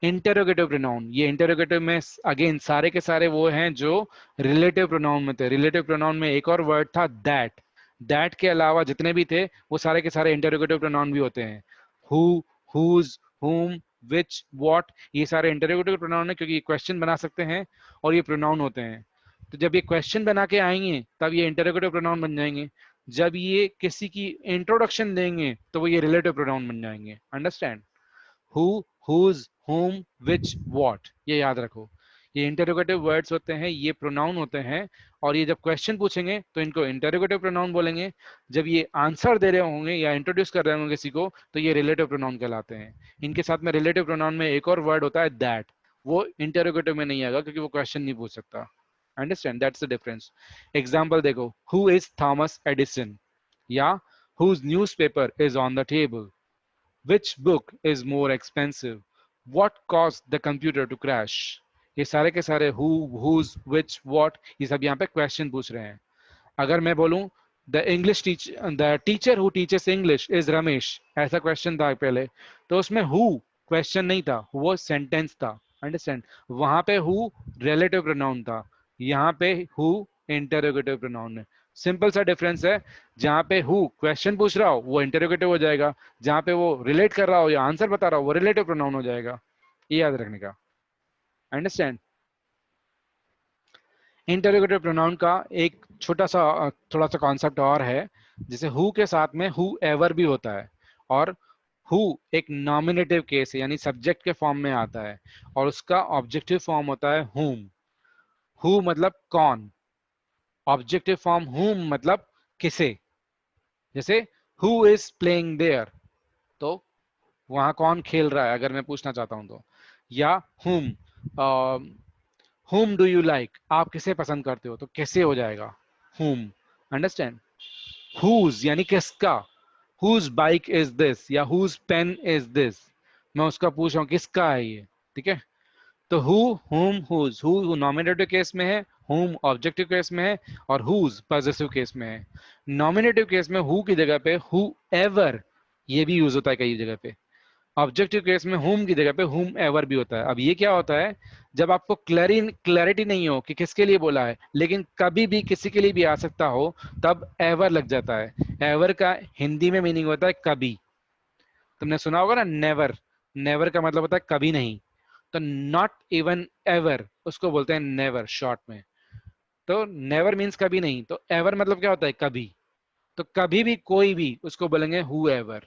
Interrogative pronoun, ये इंटेरोगेटिव में अगेन सारे के सारे वो हैं जो रिलेटिव प्रोनाउन में थे। रिलेटिव प्रोनाउन में एक और वर्ड था दैट। दैट के अलावा जितने भी थे वो सारे के सारे इंटेरोगेटिव प्रोनाउन भी होते हैं। हु, हुज, हुम, विच, व्हाट, ये सारे इंटेरोगेटिव प्रोनाउन है क्योंकि ये क्वेश्चन बना सकते हैं और ये प्रोनाउन होते हैं। तो जब ये क्वेश्चन बना के आएंगे तब ये इंटेरोगेटिव प्रोनाउन बन जाएंगे। जब ये किसी की इंट्रोडक्शन देंगे तो वो ये रिलेटिव प्रोनाउन बन जाएंगे। Understand? Who, whose, whom, which, what, ये याद रखो। ये इंटेरोगेटिव वर्ड्स होते हैं, ये प्रोनाउन होते हैं, और ये जब क्वेश्चन पूछेंगे तो इनको इंटेरोगेटिव प्रोनाउन बोलेंगे। जब ये आंसर दे रहे होंगे या इंट्रोड्यूस कर रहे होंगे किसी को तो ये रिलेटिव प्रोनाउन कहलाते हैं। इनके साथ में रिलेटिव प्रोनाउन में एक और वर्ड होता है दैट, वो इंटेरोगेटिव में नहीं आएगा क्योंकि वो क्वेश्चन नहीं पूछ सकता। Understand? That's the difference. Example देखो, हु इज थॉमस एडिसन, या whose newspaper is on the table, which book is more expensive, what caused the computer to crash। ये सारे के सारे who, whose, which, what, ये सब यहाँ पे क्वेश्चन पूछ रहे हैं। अगर मैं बोलूं the teacher who teachers English is Ramesh, ऐसा क्वेश्चन था पहले, तो उसमें हु क्वेश्चन नहीं था, वो सेंटेंस था। अंडरस्टैंड? वहां पे हु रिलेटिव प्रोनाउन था, यहाँ पे हु इंटरोगेटिव प्रोनाउन है। सिंपल सा डिफरेंस है। जहां पे हु क्वेश्चन पूछ रहा हो वो इंटरोगेटिव हो जाएगा, जहां पे वो रिलेट कर रहा हो या आंसर बता रहा हो वो रिलेटिव प्रोनाउन हो जाएगा। ये याद रखने का। अंडरस्टैंड? इंटरोगेटिव प्रोनाउन का एक छोटा सा थोड़ा सा कॉन्सेप्ट और है, जैसे हु के साथ में हु एवर भी होता है, और हु एक नॉमिनेटिव केस है यानी सब्जेक्ट के फॉर्म में आता है, और उसका ऑब्जेक्टिव फॉर्म होता है हुम। हु मतलब कौन, ऑब्जेक्टिव फॉर्म हुम मतलब किसे। जैसे हु इज प्लेइंग देयर, तो वहां कौन खेल रहा है अगर मैं पूछना चाहता हूं तो, या whom, whom do you like, आप किसे पसंद करते हो, तो कैसे हो जाएगा whom, अंडरस्टैंड। whose यानी किसका, whose bike is this या whose pen is this, मैं उसका पूछ रहा हूँ किसका है ये, ठीक है। तो who, whom, whose, who nominative case में है, whom ऑब्जेक्टिव केस में है, और whose पॉजेसिव केस में है। नॉमिनेटिव केस में who की जगह पे whoever ये भी यूज होता है कई जगह पे। ऑब्जेक्टिव केस में whom की जगह पे whomever भी होता है। अब ये क्या होता है, जब आपको क्लैरिटी नहीं हो कि किसके लिए बोला है, लेकिन कभी भी किसी के लिए भी आ सकता हो, तब एवर लग जाता है। एवर का हिंदी में मीनिंग होता है कभी। तुमने सुना होगा ना नेवर, नेवर का मतलब होता है कभी नहीं। तो नॉट इवन एवर उसको बोलते हैं नेवर शॉर्ट में। तो नेवर मीन्स कभी नहीं, तो एवर मतलब क्या होता है कभी। तो कभी भी कोई भी उसको बोलेंगे हु एवर,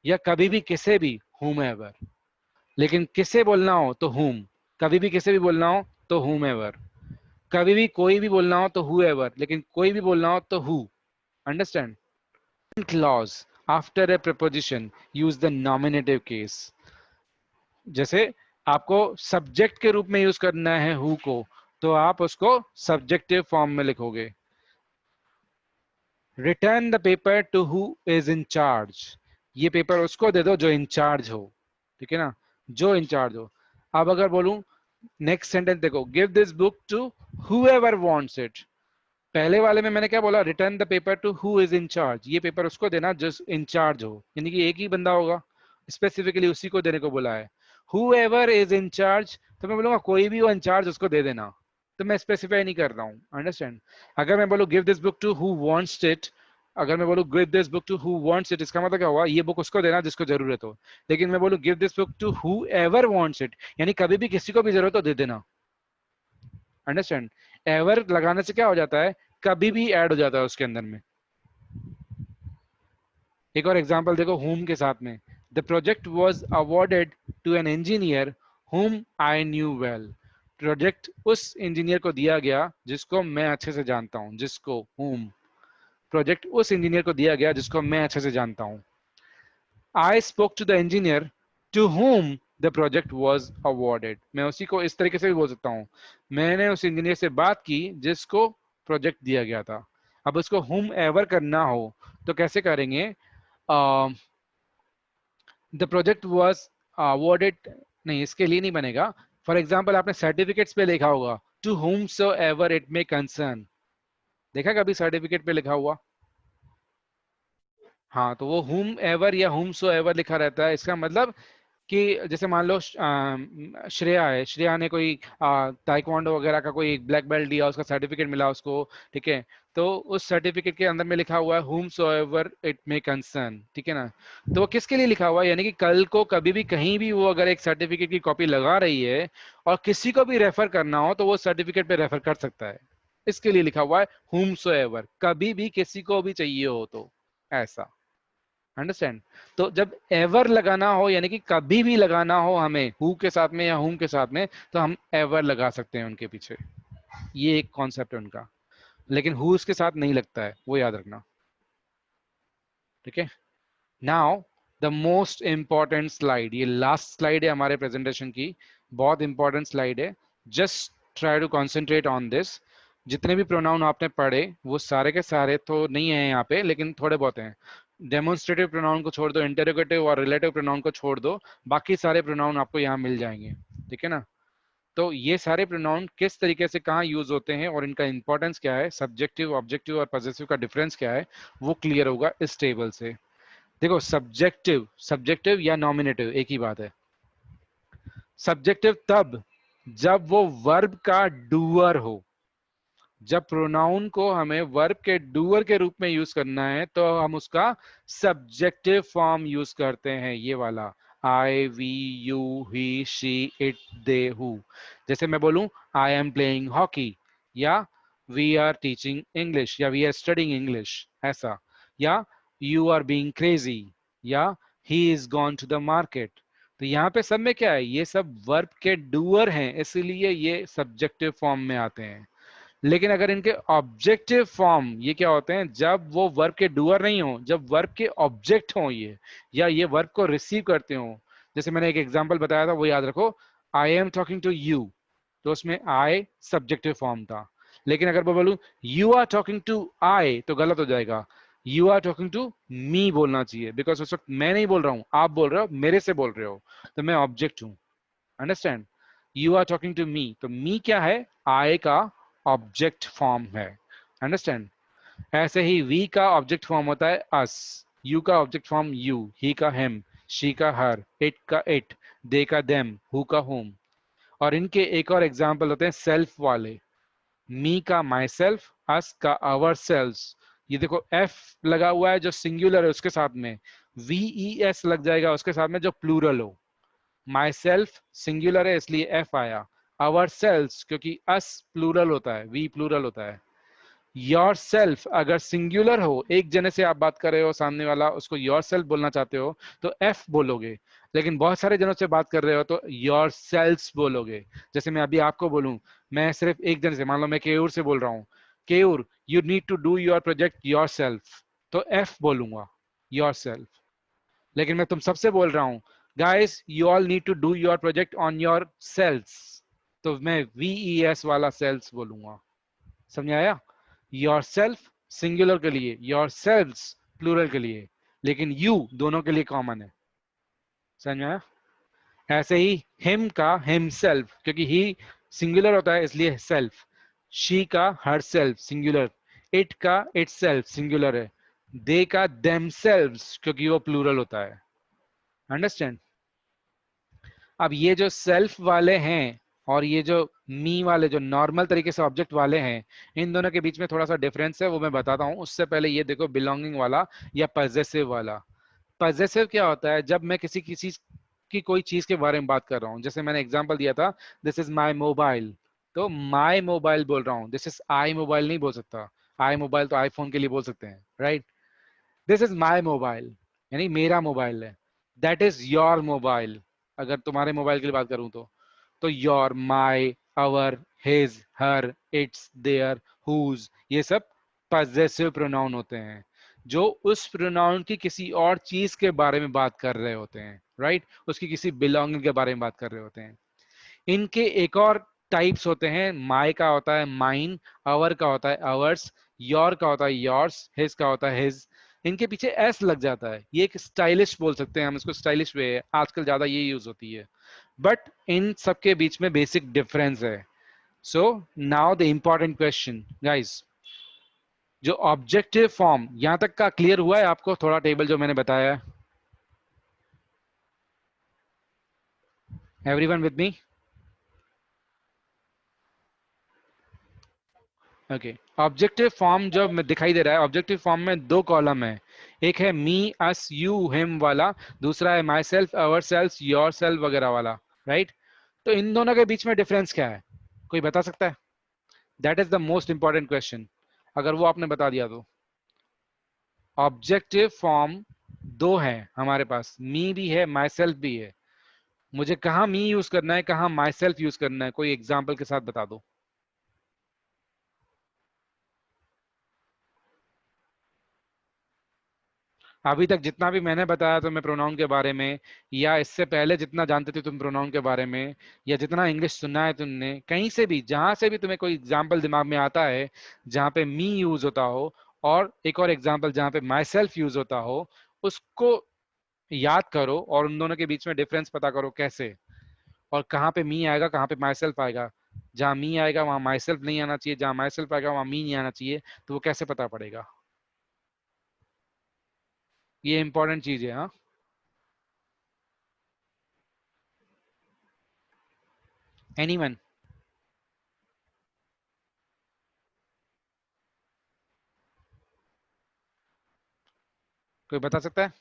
या कभी भी किसे भी हुम एवर। लेकिन किसे बोलना हो तो हुम, कभी भी किसे भी बोलना हो तो हुम एवर, कभी भी कोई भी बोलना हो तो हु एवर, लेकिन कोई भी बोलना हो तो who, understand. Clause after a preposition use the nominative case. जैसे आपको सब्जेक्ट के रूप में यूज करना है हु को, तो आप उसको सब्जेक्टिव फॉर्म में लिखोगे। Return the paper to who is in charge, ये पेपर उसको दे दो जो इंचार्ज हो, ठीक है ना, जो इंचार्ज हो। अब अगर बोलूं नेक्स्ट सेंटेंस देखो, give this book to whoever wants it. पहले वाले में मैंने क्या बोला, return the paper to who is in charge, ये पेपर उसको देना जो इंचार्ज हो, यानी कि एक ही बंदा होगा, स्पेसिफिकली उसी को देने को बोला है। हुएवर इज इन चार्ज, तो मैं बोलूंगा कोई भी वो इंचार्ज उसको दे देना, तो मैं स्पेसिफाई नहीं कर रहा हूँ, अंडरस्टैंड। अगर मैं बोलूँ give this book to who wants it, अगर मैं बोलूँ give this book to who wants it, इसका मतलब क्या हुआ, ये बुक उसको देना जिसको जरूरत हो। लेकिन मैं बोलूँ give this book to whoever wants it, यानी कभी भी किसी को भी जरूरत हो दे देना, अंडरस्टैंड। एवर लगाने से क्या हो जाता है, कभी भी ऐड हो जाता है उसके अंदर में। एक और एग्जांपल देखो whom के साथ में, the project was awarded to an engineer whom I knew well. Project उस इंजीनियर को दिया गया जिसको मैं अच्छे से जानता हूं, जिसको whom, प्रोजेक्ट उस इंजीनियर को दिया गया जिसको मैं अच्छे से जानता हूं। I spoke to the engineer to whom the project was awarded, मैं उसी को इस तरीके से भी बोल सकता हूं, मैंने उस इंजीनियर से बात की जिसको प्रोजेक्ट दिया गया था। अब उसको whom एवर करना हो तो कैसे करेंगे, द प्रोजेक्ट वाज अवॉर्डेड, नहीं इसके लिए नहीं बनेगा। फॉर एग्जाम्पल आपने सर्टिफिकेट्स पे लिखा होगा to whom so ever it may concern, देखा कभी सर्टिफिकेट पे लिखा हुआ, हाँ तो वो whom एवर या whom सो एवर लिखा रहता है। इसका मतलब कि जैसे मान लो श्रेया है, श्रेया ने कोई ताइक्वांडो वगैरह का कोई ब्लैक बेल्ट दिया, उसका सर्टिफिकेट मिला उसको, ठीक है। तो उस सर्टिफिकेट के अंदर में लिखा हुआ है whom so ever it may concern, ठीक है ना। तो वो किसके लिए लिखा हुआ है, यानी कि कल को कभी भी कहीं भी वो अगर एक सर्टिफिकेट की कॉपी लगा रही है और किसी को भी रेफर करना हो तो वो सर्टिफिकेट पे रेफर कर सकता है, इसके लिए लिखा हुआ है whom so ever, कभी भी किसी को भी चाहिए हो तो, ऐसा, अंडरस्टैंड। तो जब एवर लगाना हो यानी कि कभी भी लगाना हो हमें हु के साथ में या हुम के साथ में, तो हम एवर लगा सकते हैं उनके पीछे, ये एक कॉन्सेप्ट है उनका। लेकिन हुज के साथ नहीं लगता है, वो याद रखना, ठीक है। Now the most important slide, ये लास्ट स्लाइड है हमारे प्रेजेंटेशन की, बहुत इंपॉर्टेंट स्लाइड है। Just try to concentrate on this. जितने भी प्रोनाउन आपने पढ़े वो सारे के सारे तो नहीं है यहाँ पे, लेकिन थोड़े बहुत हैं। डेमोन्स्ट्रेटिव प्रोनाउन को छोड़ दो, इंटेरोगेटिव और रिलेटिव प्रोनाउन को छोड़ दो, बाकी सारे प्रोनाउन आपको यहाँ मिल जाएंगे, ठीक है ना। तो ये सारे प्रोनाउन किस तरीके से कहाँ यूज होते हैं और इनका इंपॉर्टेंस क्या है, सब्जेक्टिव ऑब्जेक्टिव और पॉजेसिव का डिफरेंस क्या है, वो क्लियर होगा इस टेबल से। देखो सब्जेक्टिव, सब्जेक्टिव या नॉमिनेटिव एक ही बात है। सब्जेक्टिव तब जब वो वर्ब का डूअर हो, जब प्रोनाउन को हमें वर्ब के डूअर के रूप में यूज करना है तो हम उसका सब्जेक्टिव फॉर्म यूज करते हैं, ये वाला I we you he she it they who. जैसे मैं बोलूं आई एम प्लेइंग हॉकी, या वी आर टीचिंग इंग्लिश, या वी आर स्टडिंग इंग्लिश, ऐसा। या यू आर बीइंग क्रेजी, या he is gone to the market. तो यहाँ पे सब में क्या है, ये सब वर्ब के डूअर हैं, इसीलिए ये सब्जेक्टिव फॉर्म में आते हैं। लेकिन अगर इनके ऑब्जेक्टिव फॉर्म ये क्या होते हैं, जब वो वर्ब के डूअर नहीं हो, जब वर्ब के ऑब्जेक्ट हो ये, या ये वर्ब को रिसीव करते हो। जैसे मैंने एक एग्जांपल बताया था, वो याद रखो, I am talking to you, तो उसमें आई सब्जेक्टिव फॉर्म था। लेकिन अगर मैं बोलूं you are talking to I, तो गलत हो जाएगा, you are talking to me बोलना चाहिए, बिकॉज उस वक्त मैं नहीं बोल रहा हूं, आप बोल रहे हो, मेरे से बोल रहे हो, तो मैं ऑब्जेक्ट हूं। Understand? You are talking to me, तो मी क्या है, आई का ऑब्जेक्ट फॉर्म है। अंडरस्टैंड? ऐसे ही वी का ऑब्जेक्ट फॉर्म होता है अस, यू का ऑब्जेक्ट फॉर्म यू, ही का हिम, शी का हर, इट का इट, दे का देम, हु का हुम। और इनके एक और एग्जाम्पल होते हैं सेल्फ वाले, मी का माई सेल्फ, अस का आवर सेल्स। ये देखो एफ लगा हुआ है जो सिंगुलर है उसके साथ में, वी ई एस लग जाएगा उसके साथ में जो प्लूरल हो। माई सेल्फ सिंगुलर है इसलिए एफ आया, आवर सेल्स क्योंकि अस प्लूरल होता है, वी प्लूरल होता है। योर सेल्फ अगर सिंगुलर हो, एक जने से आप बात कर रहे हो, सामने वाला उसको योर सेल्फ बोलना चाहते हो तो एफ बोलोगे, लेकिन बहुत सारे जनों से बात कर रहे हो तो योर सेल्स बोलोगे। जैसे मैं अभी आपको बोलूं, मैं सिर्फ एक जन से, मान लो मैं केयूर से बोल रहा हूँ, Keyur you need to do your project yourself, तो एफ बोलूंगा, योर सेल्फ। लेकिन मैं तुम सबसे बोल रहा हूँ, guys you all need to do your project on yourselves, तो मैं वी एस वाला सेल्स बोलूंगा। समझ आया? योर सेल्फ सिंगुलर के लिए, योर सेल्स प्लूरल के लिए, लेकिन यू दोनों के लिए कॉमन है। समझ में आया? ऐसे ही हिम का हिमसेल्फ, क्योंकि ही सिंगुलर होता है इसलिए सेल्फ, शी का हर सेल्फ सिंगुलर, इट का इट सेल्फ सिंगुलर है, दे का देम सेल्व्स क्योंकि वो प्लूरल होता है। अंडरस्टैंड? अब ये जो सेल्फ वाले हैं और ये जो मी वाले, जो नॉर्मल तरीके से ऑब्जेक्ट वाले हैं, इन दोनों के बीच में थोड़ा सा डिफरेंस है, वो मैं बताता हूँ। उससे पहले ये देखो बिलोंगिंग वाला या पजेसिव वाला। पजेसिव क्या होता है, जब मैं किसी किसी की कोई चीज के बारे में बात कर रहा हूँ, जैसे मैंने एग्जांपल दिया था, दिस इज माय मोबाइल, तो माय मोबाइल बोल रहा हूँ, दिस इज आई मोबाइल नहीं बोल सकता। आई मोबाइल तो आईफोन के लिए बोल सकते हैं, right? This is my mobile यानी मेरा मोबाइल है, दैट इज योर मोबाइल अगर तुम्हारे मोबाइल की बात करूं तो your, my, our, his, her, its, their, whose, ये सब पजेसिव प्रोनाउन होते हैं, जो उस प्रोनाउन की किसी और चीज के बारे में बात कर रहे होते हैं, राइट? उसकी किसी बिलोंगिंग के बारे में बात कर रहे होते हैं। इनके एक और टाइप्स होते हैं, माई का होता है माइन, अवर का होता है अवर्स, योर का होता है योर्स, हिज का होता है हिज। इनके पीछे एस लग जाता है, ये एक स्टाइलिश बोल सकते हैं हम इसको, स्टाइलिश वे है, आजकल ज्यादा ये यूज होती है। बट इन सबके बीच में बेसिक डिफरेंस है। So now the important question guys, जो ऑब्जेक्टिव फॉर्म, यहां तक का क्लियर हुआ है आपको थोड़ा टेबल जो मैंने बताया है? Everyone with me? Okay. Objective form जो दिखाई दे रहा है, ऑब्जेक्टिव फॉर्म में दो कॉलम है, एक है मी अस यू हिम वाला, दूसरा है my self our self your self वगैरह वाला, राइट? तो इन दोनों के बीच में डिफरेंस क्या है, कोई बता सकता है? That is the most important question. अगर वो आपने बता दिया तो। ऑब्जेक्टिव फॉर्म दो है हमारे पास, मी भी है माई सेल्फ भी है, मुझे कहाँ मी यूज करना है कहाँ माई सेल्फ यूज करना है, कोई एग्जाम्पल के साथ बता दो। अभी तक जितना भी मैंने बताया तुम्हें प्रोनाउन के बारे में, या इससे पहले जितना जानते थे तुम प्रोनाउन के बारे में, या जितना इंग्लिश सुना है तुमने कहीं से भी, जहां से भी तुम्हें कोई एग्जाम्पल दिमाग में आता है जहां पे मी यूज होता हो, और एक और एग्जाम्पल जहां पे माई सेल्फ यूज होता हो, उसको याद करो और उन दोनों के बीच में डिफरेंस पता करो कैसे, और कहाँ पे मी आएगा कहाँ पे माई सेल्फ आएगा। जहां मी आएगा वहां माई सेल्फ नहीं आना चाहिए, जहां माई सेल्फ आएगा वहां मी नहीं आना चाहिए, तो वो कैसे पता पड़ेगा? ये इंपॉर्टेंट चीज है, हाँ। एनीवन? कोई बता सकता है?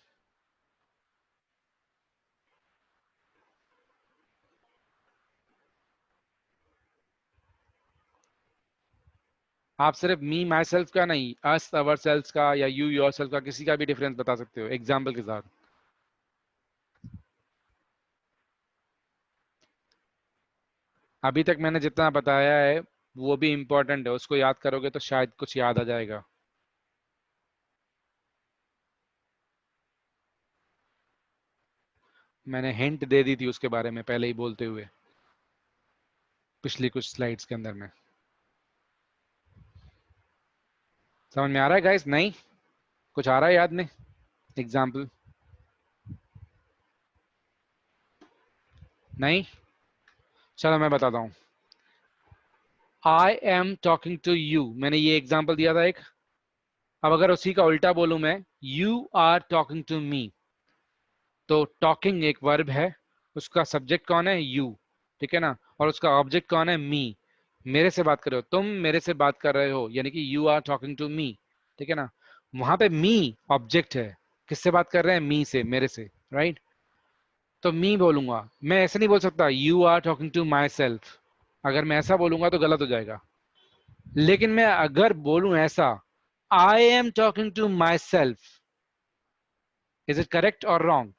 आप सिर्फ मी माई सेल्फ का नहीं, अस अवर सेल्फ का या यू योर सेल्फ का, किसी का भी डिफरेंस बता सकते हो एग्जाम्पल के साथ। अभी तक मैंने जितना बताया है, वो भी इंपॉर्टेंट है, उसको याद करोगे तो शायद कुछ याद आ जाएगा। मैंने हिंट दे दी थी उसके बारे में पहले ही बोलते हुए, पिछली कुछ स्लाइड्स के अंदर में। समझ में आ रहा है गाइस? नहीं, कुछ आ रहा है याद में? एग्जाम्पल? नहीं? चलो मैं बताता हूँ। I am talking to you, मैंने ये एग्जाम्पल दिया था एक। अब अगर उसी का उल्टा बोलूं मैं, you are talking to me, तो टॉकिंग एक वर्ब है, उसका सब्जेक्ट कौन है? यू, ठीक है ना, और उसका ऑब्जेक्ट कौन है? मी। मेरे से बात कर रहे हो, तुम मेरे से बात कर रहे हो, यानी कि you are talking to me, ठीक है ना। वहां पे मी ऑब्जेक्ट है, किससे बात कर रहे हैं? मी से, मेरे से, राइट। तो मी बोलूंगा, मैं ऐसे नहीं बोल सकता you are talking to myself. अगर मैं ऐसा बोलूंगा तो गलत हो जाएगा। लेकिन मैं अगर बोलूं ऐसा, I am talking to myself, is it correct और wrong?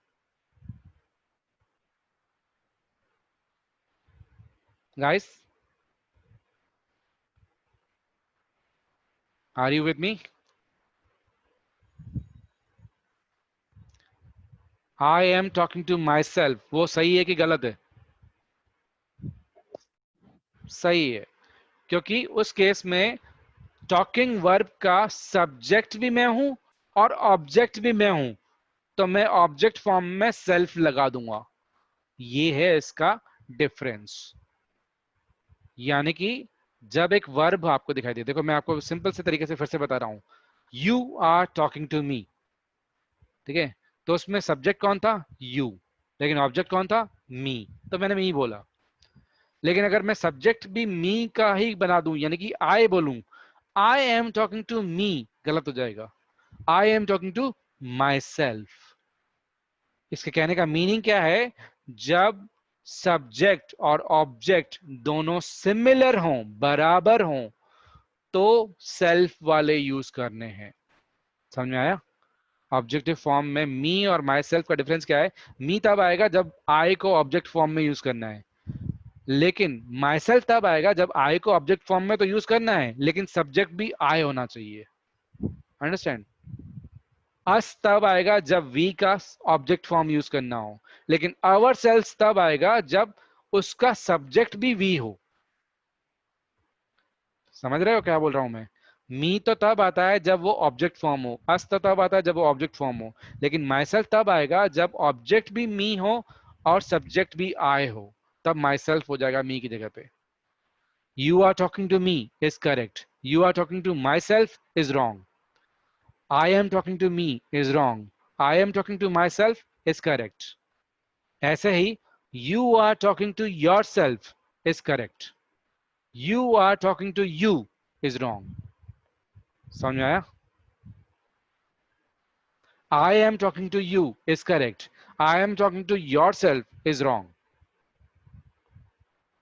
Guys, are you with me? I am talking to myself, वो सही है कि गलत है? सही है, क्योंकि उस केस में टॉकिंग वर्ब का सब्जेक्ट भी मैं हूं और ऑब्जेक्ट भी मैं हूं, तो मैं ऑब्जेक्ट फॉर्म में सेल्फ लगा दूंगा। ये है इसका डिफरेंस। यानी कि जब एक वर्ब आपको दिखाई दे, देखो मैं आपको सिंपल से तरीके से फिर से बता रहा हूं, you are talking to me, ठीक है, तो उसमें सब्जेक्ट कौन था? यू, लेकिन ऑब्जेक्ट कौन था? मी, तो मैंने मी बोला। लेकिन अगर मैं सब्जेक्ट भी मी का ही बना दूं, यानी कि आई बोलूं, I am talking to me, गलत हो जाएगा। I am talking to myself. इसके कहने का मीनिंग क्या है? जब सब्जेक्ट और ऑब्जेक्ट दोनों सिमिलर हों, बराबर हों, तो सेल्फ वाले यूज करने हैं। समझ में आया? ऑब्जेक्टिव फॉर्म में मी और माई सेल्फ का डिफरेंस क्या है? मी तब आएगा जब आई को ऑब्जेक्ट फॉर्म में यूज करना है, लेकिन माई सेल्फ तब आएगा जब आई को ऑब्जेक्ट फॉर्म में तो यूज करना है, लेकिन सब्जेक्ट भी आई होना चाहिए। अंडरस्टैंड? अस तब आएगा जब वी का ऑब्जेक्ट फॉर्म यूज करना हो, लेकिन आवर सेल्स तब आएगा जब उसका सब्जेक्ट भी वी हो। समझ रहे हो क्या बोल रहा हूं मैं? मी तो तब आता है जब वो ऑब्जेक्ट फॉर्म हो, अस तो तब आता है जब वो ऑब्जेक्ट फॉर्म हो, लेकिन माई सेल्फ तब आएगा जब ऑब्जेक्ट भी मी हो और सब्जेक्ट भी आई हो, तब माई सेल्फ हो जाएगा मी की जगह पे। You are talking to me is correct. You are talking to myself is wrong. I am talking to me is wrong. I am talking to myself is correct. ऐसे ही you are talking to yourself is correct. You are talking to you is wrong. समझ में आया? I am talking to you is correct. I am talking to yourself is wrong.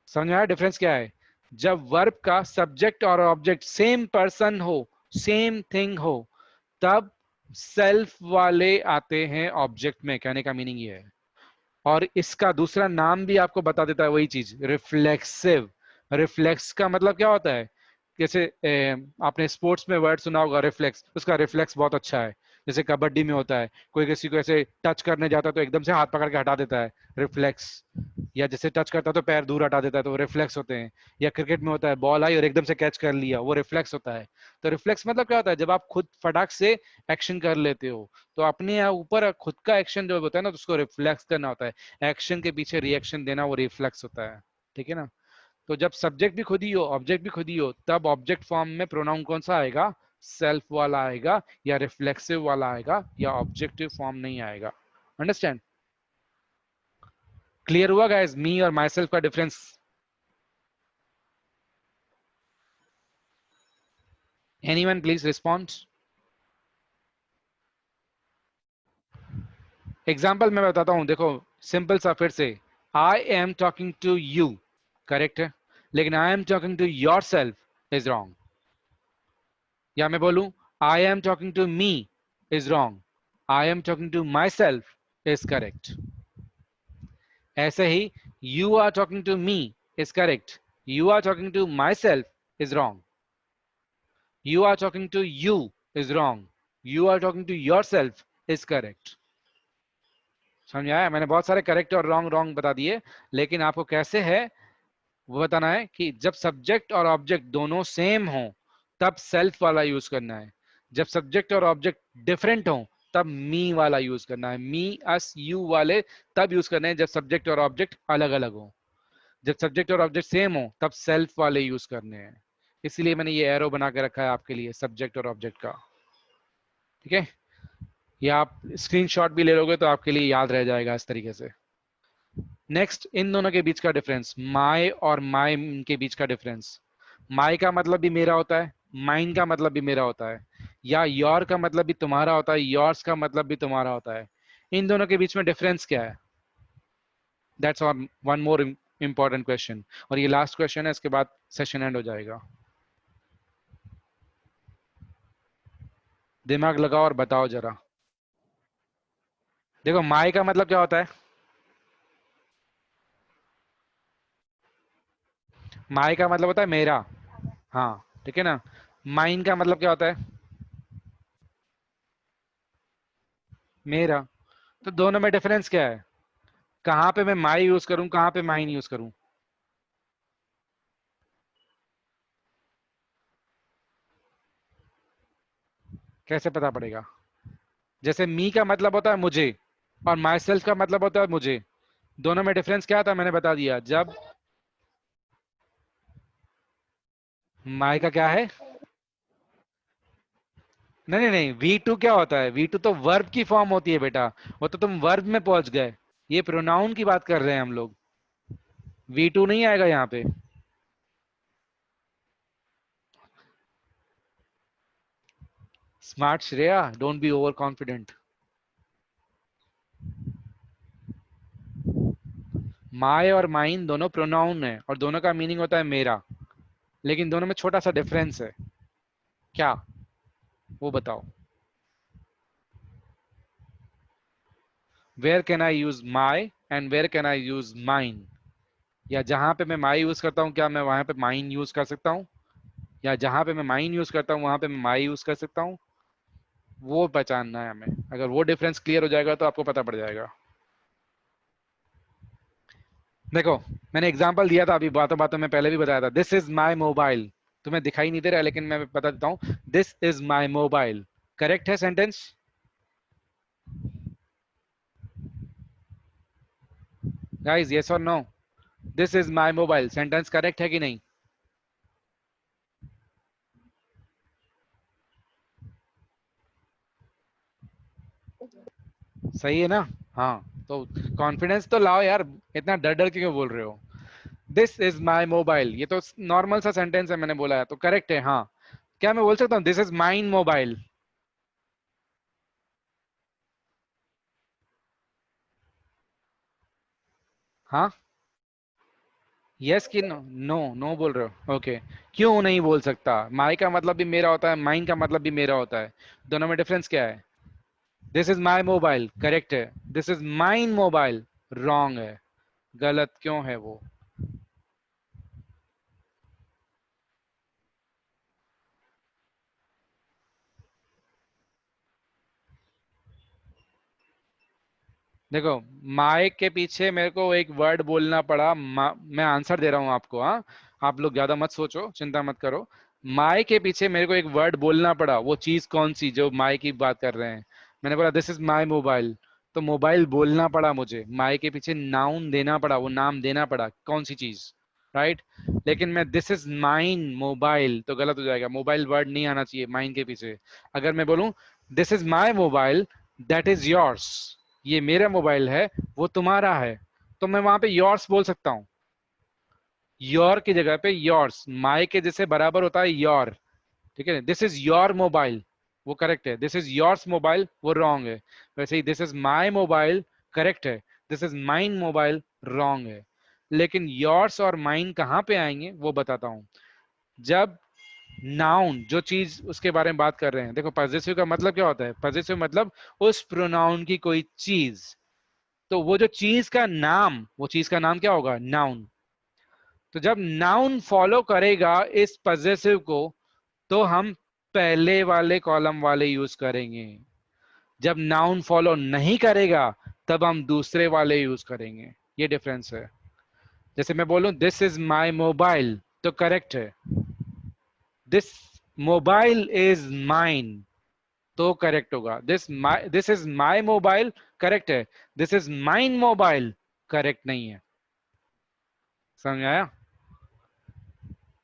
समझ में आया difference क्या है? जब वर्ब का सब्जेक्ट और ऑब्जेक्ट सेम पर्सन हो, सेम थिंग हो, तब सेल्फ वाले आते हैं ऑब्जेक्ट में। कहने का मीनिंग ये है। और इसका दूसरा नाम भी आपको बता देता है वही चीज, रिफ्लेक्सिव। रिफ्लेक्स का मतलब क्या होता है? जैसे आपने स्पोर्ट्स में वर्ड सुना होगा रिफ्लेक्स, उसका रिफ्लेक्स बहुत अच्छा है। जैसे कबड्डी में होता है, कोई किसी को ऐसे टच करने जाता है तो एकदम से हाथ पकड़ के हटा देता है, रिफ्लेक्स। या जैसे टच करता है तो पैर दूर हटा देता है, तो वो रिफ्लेक्स होते हैं। या क्रिकेट में होता है, बॉल आई और एकदम से कैच कर लिया, वो रिफ्लेक्स होता है। तो रिफ्लेक्स मतलब क्या होता है? जब आप खुद फटाक से एक्शन कर लेते हो, तो अपने यहाँ ऊपर खुद का एक्शन जो होता है ना, तो उसको रिफ्लेक्स करना होता है। एक्शन के पीछे रिएक्शन देना, वो रिफ्लेक्स होता है, ठीक है ना। तो जब सब्जेक्ट भी खुद ही हो, ऑब्जेक्ट भी खुद ही हो, तब ऑब्जेक्ट फॉर्म में प्रोनाउन कौन सा आएगा? सेल्फ वाला आएगा, या रिफ्लेक्सिव वाला आएगा, या ऑब्जेक्टिव फॉर्म नहीं आएगा। अंडरस्टैंड? क्लियर हुआ गाइस मी और माई सेल्फ का difference? Anyone please respond. Example मैं बताता हूं, देखो सिंपल सा फिर से। I am talking to you, correct है, लेकिन I am talking to yourself is wrong. या मैं बोलूं, I am talking to me is wrong, I am talking to myself is correct. ऐसे ही you are talking to me is correct, you are talking to myself is wrong. You are talking to you is wrong. You are talking to yourself is correct. समझ आया? मैंने बहुत सारे correct और wrong wrong बता दिए, लेकिन आपको कैसे है वो बताना है कि जब सब्जेक्ट और ऑब्जेक्ट दोनों सेम हो तब सेल्फ वाला यूज करना है, जब सब्जेक्ट और ऑब्जेक्ट डिफरेंट हो तब मी वाला यूज करना है, मी अस यू वाले तब यूज करने हैं जब सब्जेक्ट और ऑब्जेक्ट अलग अलग हो, जब सब्जेक्ट और ऑब्जेक्ट सेम हो तब सेल्फ वाले यूज करने हैं। इसलिए मैंने ये एरो बना के रखा है आपके लिए सब्जेक्ट और ऑब्जेक्ट का। ठीक है, ये आप स्क्रीनशॉट भी ले लोगे तो आपके लिए याद रह जाएगा इस तरीके से। नेक्स्ट, इन दोनों के बीच का डिफरेंस, माई और माई के बीच का डिफरेंस। माई का मतलब भी मेरा होता है, माइन का मतलब भी मेरा होता है, या योर का मतलब भी तुम्हारा होता है, योर्स का मतलब भी तुम्हारा होता है। इन दोनों के बीच में डिफरेंस क्या है? That's one more important question, और ये लास्ट क्वेश्चन है, इसके बाद सेशन एंड हो जाएगा। दिमाग लगाओ और बताओ जरा। देखो, माई का मतलब क्या होता है? माई का मतलब होता है मेरा, हाँ, ठीक है ना। माइन का मतलब क्या होता है? मेरा। तो दोनों में डिफरेंस क्या है? कहाँ पे मैं माई यूज करूं, कहाँ पे माइन यूज करूं? कैसे पता पड़ेगा? जैसे मी का मतलब होता है मुझे और माई सेल्फ का मतलब होता है मुझे, दोनों में डिफरेंस क्या था मैंने बता दिया। जब माई का क्या है? नहीं नहीं नहीं, वी टू क्या होता है? वी टू तो वर्ब की फॉर्म होती है बेटा, वो तो तुम वर्ब में पहुंच गए, ये प्रोनाउन की बात कर रहे हैं हम लोग। वी टू नहीं आएगा यहाँ पे। Smart Shreya, don't be overconfident. My और माइन दोनों प्रोनाउन है और दोनों का मीनिंग होता है मेरा, लेकिन दोनों में छोटा सा डिफरेंस है। क्या? वो बताओ। Where can I use my and where can I use mine? या जहां पे मैं माई यूज करता हूं क्या मैं वहां पे माइन यूज कर सकता हूं? या जहां पे मैं माइन यूज करता हूं वहां पे मैं माई यूज कर सकता हूं? वो पहचानना है हमें। अगर वो डिफरेंस क्लियर हो जाएगा तो आपको पता पड़ जाएगा। देखो, मैंने एग्जांपल दिया था अभी बातों बातों में, पहले भी बताया था, दिस इज माई मोबाइल। तुम्हें दिखाई नहीं दे रहा है लेकिन मैं बता देता हूं, this is my mobile correct है सेंटेंस? गाइस यस और no? This is my mobile sentence correct है कि नहीं? सही है ना? हाँ, तो कॉन्फिडेंस तो लाओ यार, इतना डर डर के क्यों बोल रहे हो? दिस इज माई मोबाइल, ये तो नॉर्मल सा सेंटेंस है, मैंने बोला है तो करेक्ट है। हाँ, क्या मैं बोल सकता हूँ दिस इज माइन मोबाइल? हाँ, यस कि नो? नो नो बोल रहे हो, ओके। क्यों नहीं बोल सकता? माई का मतलब भी मेरा होता है, माइन का मतलब भी मेरा होता है, दोनों में डिफरेंस क्या है? This is my mobile correct है, this is mine mobile wrong है। गलत क्यों है वो? देखो, माई के पीछे मेरे को एक वर्ड बोलना पड़ा, मैं आंसर दे रहा हूं आपको, हाँ, आप लोग ज्यादा मत सोचो, चिंता मत करो। माई के पीछे मेरे को एक वर्ड बोलना पड़ा, वो चीज कौन सी जो माई की बात कर रहे हैं? मैंने बोला दिस इज माई मोबाइल, तो मोबाइल बोलना पड़ा मुझे, माई के पीछे नाउन देना पड़ा, वो नाम देना पड़ा, कौन सी चीज? राइट। लेकिन मैं दिस इज माइन मोबाइल तो गलत हो जाएगा, मोबाइल वर्ड नहीं आना चाहिए माइन के पीछे। अगर मैं बोलूं this is my mobile that is yours, ये मेरा मोबाइल है वो तुम्हारा है, तो मैं वहां पे योर्स बोल सकता हूं। योर की जगह पे योर्स, माई के जैसे बराबर होता है योर। ठीक है, दिस इज योर मोबाइल वो करेक्ट है, दिस इज योर्स मोबाइल वो रॉन्ग है। वैसे ही this is my mobile correct है, this is mine mobile wrong है। लेकिन योर्स और माइन कहाँ पे आएंगे वो बताता हूं। जब नाउन, जो चीज उसके बारे में बात कर रहे हैं, देखो पॉजिटिव का मतलब क्या होता है? पॉजिटिव मतलब उस प्रोनाउन की कोई चीज, तो वो जो चीज का नाम, वो चीज का नाम क्या होगा? नाउन। तो जब नाउन फॉलो करेगा इस पजेसिव को तो हम पहले वाले कॉलम वाले यूज करेंगे, जब नाउन फॉलो नहीं करेगा तब हम दूसरे वाले यूज करेंगे। ये डिफरेंस है। जैसे मैं बोलूं दिस इज माई मोबाइल तो करेक्ट है, दिस मोबाइल इज माइन तो करेक्ट होगा। This is my mobile correct है, this is mine mobile correct नहीं है। समझ आया?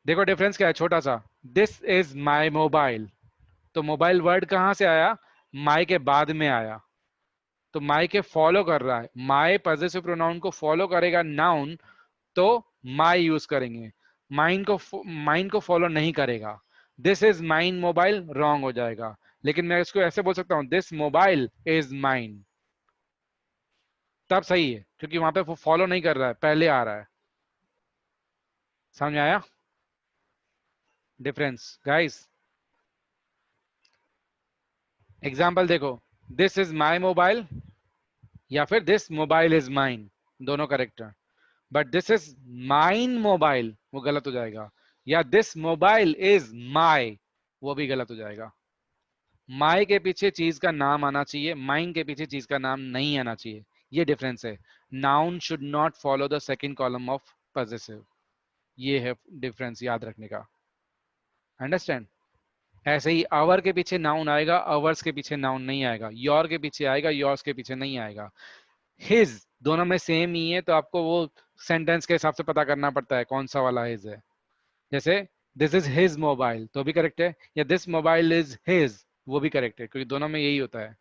देखो डिफरेंस क्या है छोटा सा। दिस इज माई मोबाइल, तो मोबाइल वर्ड कहां से आया? माई के बाद में आया, तो माई के फॉलो कर रहा है। माई पॉजेसिव प्रोनाउन को फॉलो करेगा नाउन तो माई यूज करेंगे, माइन को फॉलो नहीं करेगा। This is mine mobile wrong हो जाएगा, लेकिन मैं इसको ऐसे बोल सकता हूं दिस मोबाइल इज माइन, तब सही है क्योंकि वहां पे वो फॉलो नहीं कर रहा है, पहले आ रहा है। समझ आया डिफरेंस गाइस? एग्जाम्पल देखो, दिस इज माई मोबाइल या फिर दिस मोबाइल इज माइन, दोनों करेक्ट है। But this is mine mobile वो गलत हो जाएगा, या दिस मोबाइल इज माई वो भी गलत हो जाएगा। माई के पीछे चीज का नाम आना चाहिए, माइन के पीछे चीज का नाम नहीं आना चाहिए। ये डिफरेंस है। Noun should not follow the second column of possessive. ये है डिफरेंस याद रखने का। अंडरस्टैंड? ऐसे ही आवर के पीछे नाउन आएगा, आवर्स के पीछे नाउन नहीं आएगा। योर के पीछे आएगा, योर्स के पीछे नहीं आएगा। हिज दोनों में सेम ही है, तो आपको वो सेंटेंस के हिसाब से पता करना पड़ता है कौन सा वाला हिज है। जैसे दिस इज हिज मोबाइल तो भी करेक्ट है, या दिस मोबाइल इज हिज वो भी करेक्ट है, क्योंकि दोनों में यही होता है।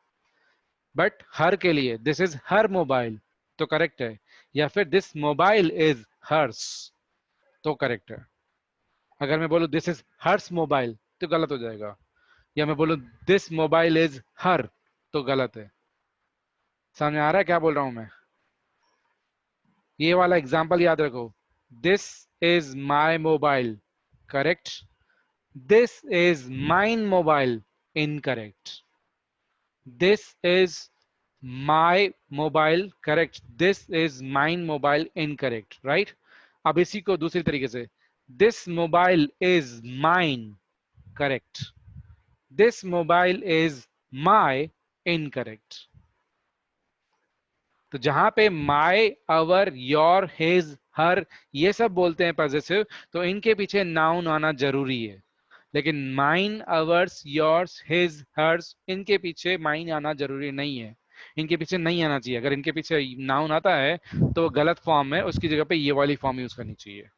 बट हर के लिए दिस इज हर मोबाइल तो करेक्ट है, या फिर दिस मोबाइल इज हर्स तो करेक्ट है। अगर मैं बोलूं दिस इज हर्स मोबाइल तो गलत हो जाएगा, या मैं बोलूं दिस मोबाइल इज हर तो गलत है। समझ में आ रहा है क्या बोल रहा हूं मैं? ये वाला एग्जाम्पल याद रखो। This is my mobile correct, this is mine mobile incorrect. This is my mobile correct, this is mine mobile incorrect, right? अब इसी को दूसरी तरीके से, this mobile is mine correct, this mobile is my incorrect. तो जहां पे माई, अवर, your, his, हर ये सब बोलते हैं पॉजेसिव, तो इनके पीछे नाउन आना जरूरी है। लेकिन mine, ours, yours, his, hers इनके पीछे माइन आना जरूरी नहीं है। इनके पीछे नहीं आना चाहिए। अगर इनके पीछे नाउन आता है तो वो गलत फॉर्म है, उसकी जगह पे ये वाली फॉर्म यूज करनी चाहिए।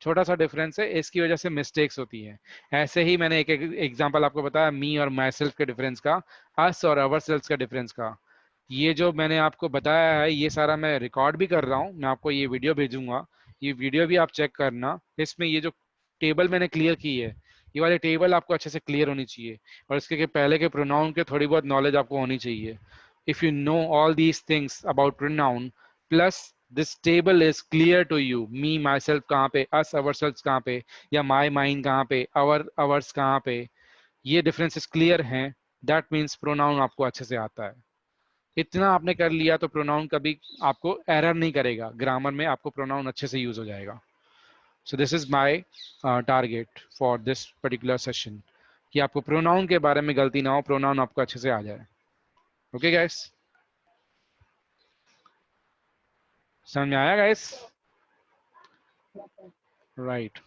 छोटा सा डिफरेंस है, इसकी वजह से मिस्टेक्स होती है। ऐसे ही मैंने एक एग्जांपल आपको बताया मी और माई सेल्फ के डिफरेंस का, अस और अवर सेल्फ का डिफरेंस का। ये जो मैंने आपको बताया है ये सारा मैं रिकॉर्ड भी कर रहा हूँ, मैं आपको ये वीडियो भेजूंगा। ये वीडियो भी आप चेक करना। इसमें ये जो टेबल मैंने क्लियर की है, ये वाली टेबल आपको अच्छे से क्लियर होनी चाहिए, और इसके के पहले के प्रोनाउन के थोड़ी बहुत नॉलेज आपको होनी चाहिए। If you know all these things about pronoun plus this table is clear to you, me myself कहाँ पे, अस अवर सेल्फ कहाँ पे, या माई माइंड कहाँ पे, अवर अवर्स कहाँ पे, ये डिफरेंसेस क्लियर हैं, दैट मीन्स प्रोनाउन आपको अच्छे से आता है। इतना आपने कर लिया तो प्रोनाउन कभी आपको एरर नहीं करेगा, ग्रामर में आपको प्रोनाउन अच्छे से यूज हो जाएगा। So this is my target for this particular session, कि आपको प्रोनाउन के बारे में गलती ना हो, प्रोनाउन आपको अच्छे से आ जाए। ओके गाइस, समझ में आया गाइस? राइट।